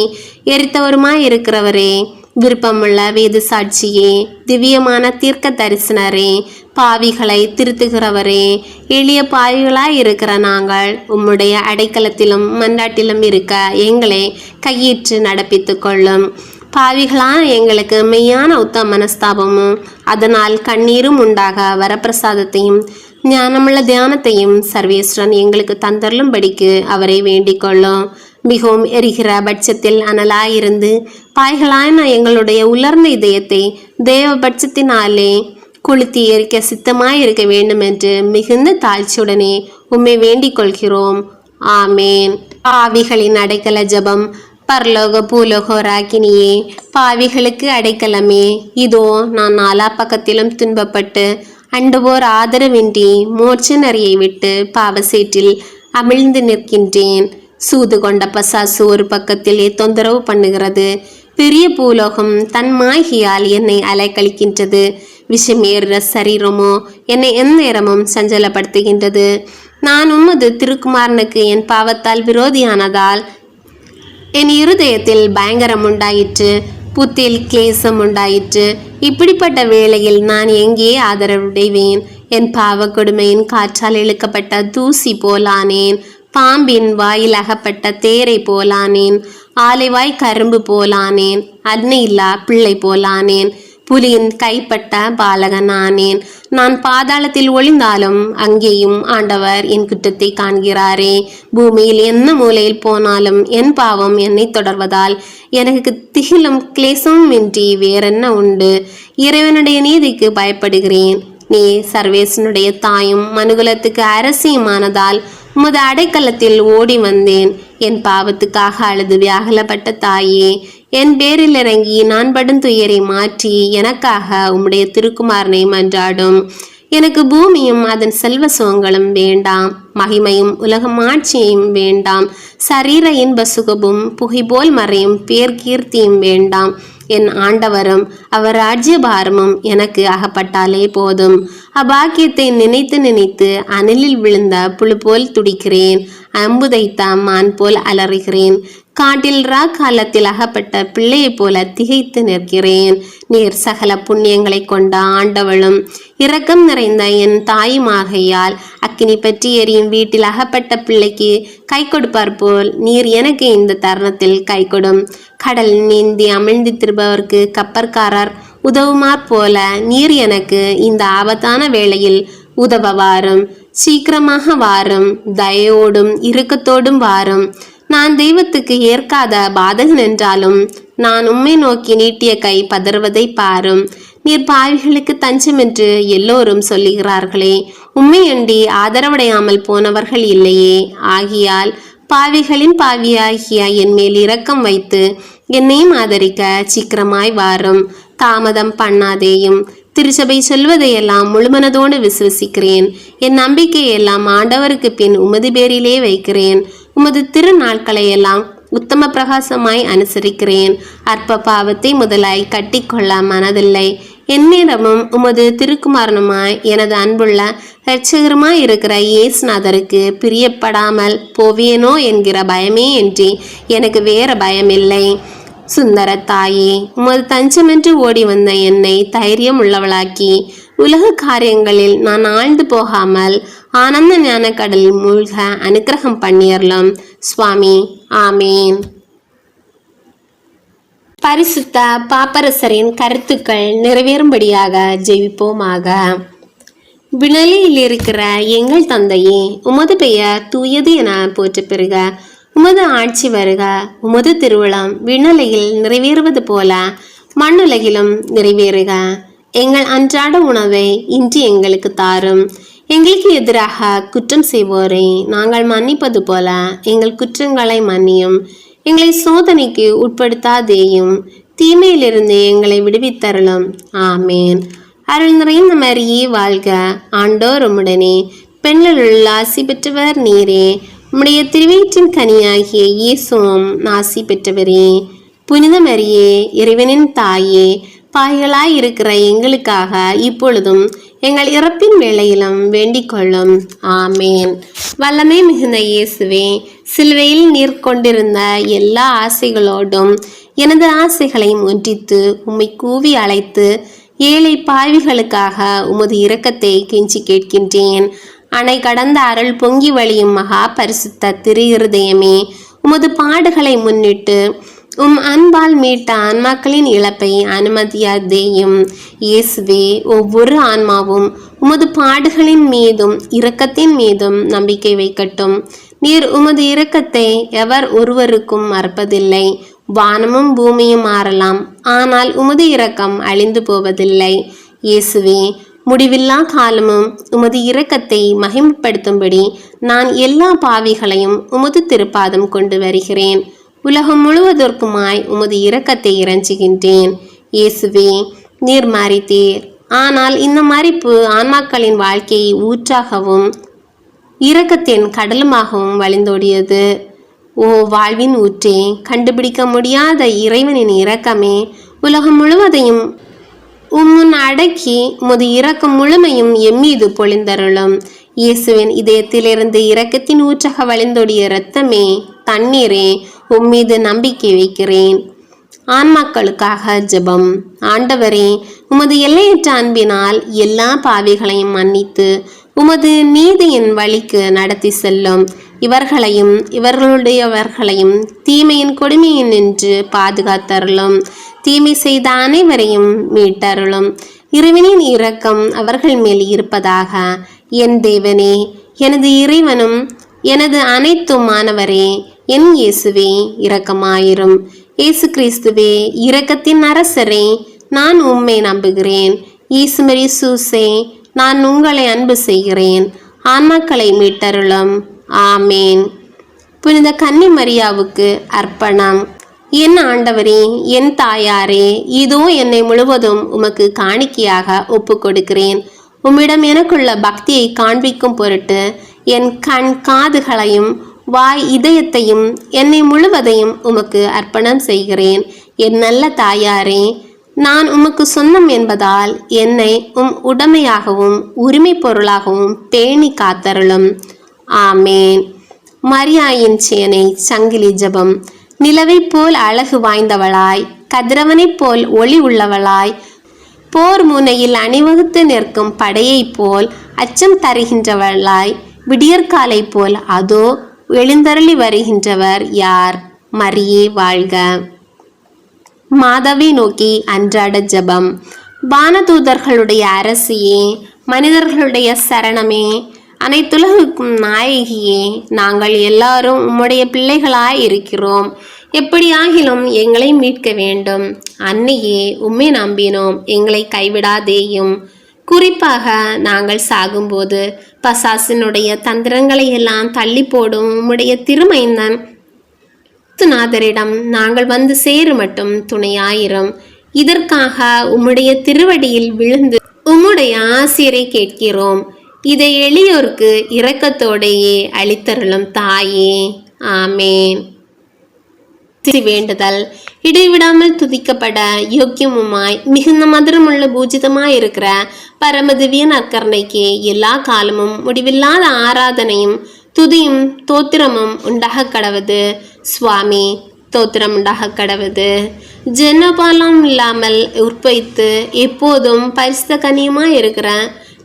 எரித்தவருமாய் இருக்கிறவரே, விருப்பமுள்ள வேத சாட்சியே, திவ்யமான தீர்க்க தரிசனரே, பாவிகளை திருத்துகிறவரே, எளிய பாவிகளாய் இருக்கிற நாங்கள் உம்முடைய அடைக்கலத்திலும் மன்றாட்டிலும் இருக்க எங்களை கையேற்று நடப்பித்து கொள்ளும். பாவிகளான எங்களுக்கு மெய்யான உத்தம மனஸ்தாபமும் அதனால் கண்ணீரும் உண்டாக வரப்பிரசாதத்தையும் ஞானமுள்ள தியானத்தையும் சர்வேஸ்வரன் எங்களுக்கு தந்தருளும்படிக்கு அவரை வேண்டிக் கொள்ளும். மிகவும் எரிகிற பட்சத்தில் அனலாயிருந்து பாய்களான எங்களுடைய உலர்ந்த இதயத்தை தேவ பட்சத்தினாலே கொளுத்தி எரிக்க சித்தமாயிருக்க வேண்டும் என்று மிகுந்த தாழ்ச்சியுடனே உம்மை வேண்டிக் கொள்கிறோம். ஆமேன். பாவிகளின் அடைக்கல ஜெபம். பரலோக பூலோக ராக்கினியே, பாவிகளுக்கு அடைக்கலமே, இதோ நான் நாலா பக்கத்திலும் துன்பப்பட்டு அண்டுவோர் ஆதரவின்றி மோட்ச நரியை விட்டு பாவசேற்றில் அமிழ்ந்து நிற்கின்றேன். சூது கொண்ட பசாசு ஒரு பக்கத்திலே தொந்தரவு பண்ணுகிறது. பெரிய பூலோகம் தன் மாகியால் என்னை அலைக்கழிக்கின்றது. விஷமேறுற சரீரமோ என்னை எந்நேரமும் சஞ்சலப்படுத்துகின்றது. நான் உமது திருக்குமாரனுக்கு என் பாவத்தால் விரோதியானதால் என் இருதயத்தில் பயங்கரம் உண்டாயிற்று, புத்தியில் கிளேசம் உண்டாயிற்று. இப்படிப்பட்ட வேளையில் நான் எங்கே ஆதரவுடைவேன்? என் பாவ கொடுமையின் காற்றால் இழுக்கப்பட்ட தூசி போலானேன். பாம்பின் வாயில் அகப்பட்ட தேரை போலானேன். ஆலைவாய் கரும்பு போலானேன். அன்னையில்லா பிள்ளை போலானேன். புலியின் கைப்பட்ட பாலகனானேன். நான் பாதாளத்தில் ஒளிந்தாலும் அங்கேயும் ஆண்டவர் என் குற்றத்தை காண்கிறாரே. பூமியில் என்ன மூலையில் போனாலும் என் பாவம் என்னை தொடர்வதால் எனக்கு திகிலும் கிளேசமும் இன்றி வேறென்ன உண்டு? இறைவனுடைய நீதிக்கு பயப்படுகிறேன். நீ சர்வேசனுடைய தாயும் மனுகுலத்துக்கு அரசியுமானதால் உமது அடைக்கலத்தில் ஓடி வந்தேன். என் பாவத்துக்காக அழுது வியாகுலப்பட்ட தாயே, என் பேரில் இறங்கி நான் படும் துயரை மாற்றி எனக்காக உம்முடைய திருக்குமாரனை மன்றாடும். எனக்கு பூமியும் அதன் செல்வ சுகங்களும் வேண்டாம், மகிமையும் உலகம் ஆட்சியும் வேண்டாம், சரீர இன்ப சுகமும் புகைபோல் மறையும் பேர்கீர்த்தியும் வேண்டாம். என் ஆண்டவரும் அவர் ராஜ்யபாரமும் எனக்கு அகப்பட்டாலே போதும். அபாக்கியத்தை நினைத்து நினைத்து அனலில் விழுந்த புழு போல் துடிக்கிறேன். அம்புதைத்த மான் போல் அலறுகிறேன். காட்டில் காலத்தில் அகப்பட்ட பிள்ளையை போல திகைத்து நிற்கிறேன். நீர் சகல புண்ணியங்களை கொண்ட ஆண்டவளும் இரக்கம் நிறைந்த என் தாயுமாகையால் அக்கினி பற்றி எரியும் வீட்டில் அகப்பட்ட பிள்ளைக்கு கை கொடுப்பார் போல் நீர் எனக்கு இந்த தருணத்தில் கை கொடும். கடல் நீந்தி அமிழ்ந்து திருப்பவருக்கு கப்பற்காரர் உதவுமாற் போல நீர் எனக்கு இந்த ஆபத்தான வேளையில் உதவ வாரும். சீக்கிரமாக வாரும். தயவோடும் இறுக்கத்தோடும் வாரும். நான் தெய்வத்துக்கு ஏற்காத பாதகன் என்றாலும் நான் உம்மை நோக்கி நீட்டிய கை பதறுவதை பாரும். நீர் பாவிகளுக்கு தஞ்சம் என்று எல்லோரும் சொல்லுகிறார்களே, உம்மையண்டி ஆதரவடையாமல் போனவர்கள் இல்லையே. ஆகியால் பாவிகளின் பாவியாகிய என் மேல் இரக்கம் வைத்து என்னையும் ஆதரிக்க சீக்கிரமாய் வாரும். தாமதம் பண்ணாதேயும். திருச்சபை சொல்வதையெல்லாம் முழுமனதோடு விசுவசிக்கிறேன். என் நம்பிக்கையெல்லாம் ஆண்டவருக்கு பின் உமது பேரிலே வைக்கிறேன். உமது திருநாட்களை எல்லாம் உத்தம பிரகாசமாய் அனுசரிக்கிறேன். அற்ப பாவத்தை முதலாய் கட்டிக்கொள்ள மனதில்லை. எந்நேரமும் உமது திருக்குமாரனுமாய் எனது அன்புள்ள இரட்சகருமாய் இருக்கிற இயேசுநாதருக்கு பிரியப்படாமல் போவேனோ என்கிற பயமே என்று எனக்கு வேற பயமில்லை. சுந்தர தாயே, உமது தஞ்சமென்று ஓடி வந்த என்னை தைரியம் உள்ளவளாக்கி உலக காரியங்களில் நான் ஆழ்ந்து போகாமல் ஆனந்த ஞான கடலில் மூழ்க அனுக்கிரகம் பண்ணியறலாம் சுவாமி. ஆமேன். பரிசுத்த பாப்பரசரின் கருத்துக்கள் நிறைவேறும்படியாக ஜெபிப்போமாக. வினலில் இருக்கிற எங்கள் தந்தையே, உமது பெயர் தூயது என போற்ற பெறுக. உமது ஆட்சி வருக. உமது திருவிழம் விண்ணுலகில் நிறைவேறுவது போல மண்ணுலகிலும் நிறைவேறுக. எங்கள் அன்றாட உணவை இன்று எங்களுக்கு தாரும். எங்களுக்கு எதிராக குற்றம் செய்வோரை நாங்கள் மன்னிப்பது போல எங்கள் குற்றங்களை மன்னியும். எங்களை சோதனைக்கு உட்படுத்தாதேயும், தீமையிலிருந்து எங்களை விடுவித்தரலும். ஆமேன். அருள் நிறைந்த மரியே வாழ்க. ஆண்டோர் உம்முடனே, பெண்களுள் ஆசி பெற்றவர் நீரே. உம்முடைய திருவயிற்றின் கனியாகிய இயேசுவும் ஆசி பெற்றவரே. புனித மரியே, இறைவனின் தாயே, பாய்களாய் இருக்கிற எங்களுக்காக இப்பொழுதும் எங்கள் இறப்பின் வேளையிலும் வேண்டிக் கொள்ளும். ஆமேன். வல்லமை மிகுந்த இயேசுவே, சிலுவையில் நீர் கொண்டிருந்த எல்லா ஆசைகளோடும் எனது ஆசைகளை முன்றித்து உம்மை கூவி அழைத்து ஏழை பாவிகளுக்காக உமது இரக்கத்தை கெஞ்சி கேட்கின்றேன். அணை கடந்த அருள் பொங்கி வழியும் மகா பரிசுத்த திரு இருதயமே, உமது பாடுகளை முன்னிட்டு அன்பால் மீட்ட ஆன்மாக்களின் இழப்பை அனுமதியாதேயும். இயேசுவே, ஒவ்வொரு ஆன்மாவும் உமது பாடுகளின் மீதும் இரக்கத்தின் மீதும் நம்பிக்கை வைக்கட்டும். நீர் உமது இரக்கத்தை எவர் ஒருவருக்கும் மறப்பதில்லை. வானமும் பூமியும் மாறலாம், ஆனால் உமது இரக்கம் அழிந்து போவதில்லை. இயேசுவே, முடிவில்லா காலமும் உமது இரக்கத்தை மகிமைப்படுத்தும்படி நான் எல்லா பாவிகளையும் உமது திருப்பாதம் கொண்டு வருகிறேன். உலகம் முழுவதற்குமாய் உமது இரக்கத்தை இறைஞ்சுகின்றேன். இயேசுவே, நீர் மரித்தீர். ஆனால் இந்த மரிப்பு ஆன்மாக்களின் வாழ்க்கையை ஊற்றாகவும் இரக்கத்தின் கடலுமாகவும் வழிந்தோடியது. ஓ வாழ்வின் ஊற்றே, கண்டுபிடிக்க முடியாத இறைவனின் இரக்கமே, உலகம் முழுவதையும் உம்முன் அடக்கி உமது இரக்கம் முழுமையும் எம்மீது பொழிந்தருளும். இயேசுவின் இதயத்திலிருந்து இரக்கத்தின் ஊற்றாக வழிந்தோடிய இரத்தமே, தண்ணீரே, உம்மீது நம்பிக்கை வைக்கிறேன். ஆன்மாக்களுக்காக ஜெபம். ஆண்டவரே, உமது எல்லையற்ற அன்பினால் எல்லா பாவிகளையும் மன்னித்து உமது நீதியின் வழிக்கு நடத்தி செல்லும். இவர்களையும் இவர்களுடையவர்களையும் தீமையின் கொடுமையின் நின்று பாதுகாத்தருளும். தீமை செய்த அனைவரையும் மீட்டருளும். இறைவனின் இரக்கம் அவர்கள் மேல் இருப்பதாக. என் தேவனே, எனது இறைவனும் எனது அனைத்துமானவரே, என் இயேசுவே, இரக்கமாயிரும். இயேசு கிறிஸ்துவே, இரக்கத்தின் அரசரே, நான் உம்மை நம்புகிறேன். ஈசுமரி சூசே, நான் உங்களை அன்பு செய்கிறேன். ஆன்மாக்களை மீட்டருளும். ஆமேன். புனித கன்னி மரியாவுக்கு அர்ப்பணம். என் ஆண்டவரே, என் தாயாரே, இதோ என்னை முழுவதும் உமக்கு காணிக்கையாக ஒப்பு கொடுக்கிறேன். உம்மிடம் எனக்குள்ள பக்தியை காண்பிக்கும் பொருட்டு என் கண் காதுகளையும் வாய் இதயத்தையும் என்னை முழுவதையும் உமக்கு அர்ப்பணம் செய்கிறேன். என் நல்ல தாயாரே, நான் உமக்கு சொந்தம் என்பதால் என்னை உடைமையாகவும் உரிமை பொருளாகவும் பேணி காத்தருளும். ஆமேன். மரியாயின் சேனை சங்கிலி ஜபம். நிலவை போல் அழகு வாய்ந்தவளாய், கதிரவனைப் போல் ஒளி உள்ளவளாய், போர் முனையில் அணிவகுத்து நிற்கும் படையைப் போல் அச்சம் தருகின்றவளாய், விடியற்காலை போல் அதோ எழுந்தருளி வருகின்றவர் யார்? மரியே வாழ்க. மாதாவை நோக்கி அன்றாட ஜபம். வானதூதர்களுடைய அரசியே, மனிதர்களுடைய சரணமே, அனைத்துலகுக்கும் நாயகியே, நாங்கள் எல்லாரும் உம்முடைய பிள்ளைகளாய் இருக்கிறோம். எப்படியாகிலும் எங்களை மீட்க வேண்டும். அன்னையே, உம்மை நம்பினோம், எங்களை கைவிடாதேயும். குறிப்பாக நாங்கள் சாகும்போது பசாசினுடைய தந்திரங்களை எல்லாம் தள்ளி போடும் உம்முடைய திருமைந்தன் நாதரிடம் நாங்கள் வந்து சேரு மட்டும் துணையாயிரும். இதற்காக உம்முடைய திருவடியில் விழுந்து உம்முடைய ஆசிரை கேட்கிறோம். இதை எளியோர்க்கு இரக்கத்தோடையே அளித்தருளும் தாயே. ஆமேன். வேண்டுதல். இடைவிடாமல் துதிக்கப்பட யோக்கியமுமாய் மிகுந்த மதுரமுள்ள பூஜிதமாய் இருக்கிற பரமதிவிய நற்கருணைக்கு எல்லா காலமும் முடிவில்லாத ஆராதனையும் துதியும் தோத்திரமும் உண்டாக கடவுது. சுவாமி, தோத்திரம் உண்டாக கடவுது. ஜென்னபாலம் இல்லாமல் உற்பவித்து எப்போதும் பரிசுத்த கனியுமாய் இருக்கிற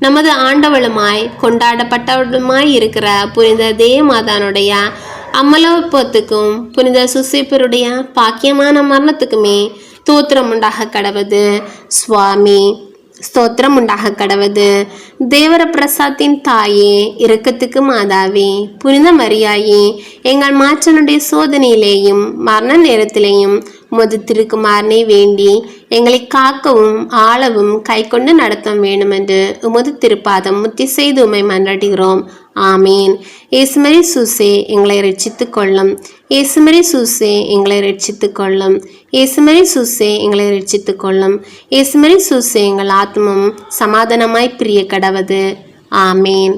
நமது ஆண்டவளுமாய் கொண்டாடப்பட்டவளுமாய் இருக்கிற புனித தேவமாதானுடைய அமலோப்பத்துக்கும் புனித சுசேப்பருடைய பாக்கியமான மரணத்துக்குமே தோத்திரம் உண்டாக கடவுது. சுவாமி, ஸ்தோத்திரம் உண்டாக கடவுது. தேவர பிரசாத்தின் தாயே, இரக்கத்துக்கு மாதாவே, புனித மரியாயே, எங்கள் மாற்றனுடைய சோதனையிலேயும் மரண நேரத்திலேயும் உமது திருக்குமாரனை வேண்டி எங்களை காக்கவும் ஆளவும் கை கொண்டு நடத்த வேண்டுமென்று உமது திருப்பாதம் முத்தி செய்து உமை மன்றாடுகிறோம். ஆமீன். ஏசுமரி சூசே, எங்களை ரட்சித்து கொள்ளும். ஏசுமரி சூசே, எங்களை ரட்சித்து கொள்ளும். ஏசுமரி சூசே, எங்களை ரட்சித்து கொள்ளும். ஏசுமரி சூசே, எங்கள் ஆத்மம் சமாதானமாய் பிரிய கடவது. ஆமீன்.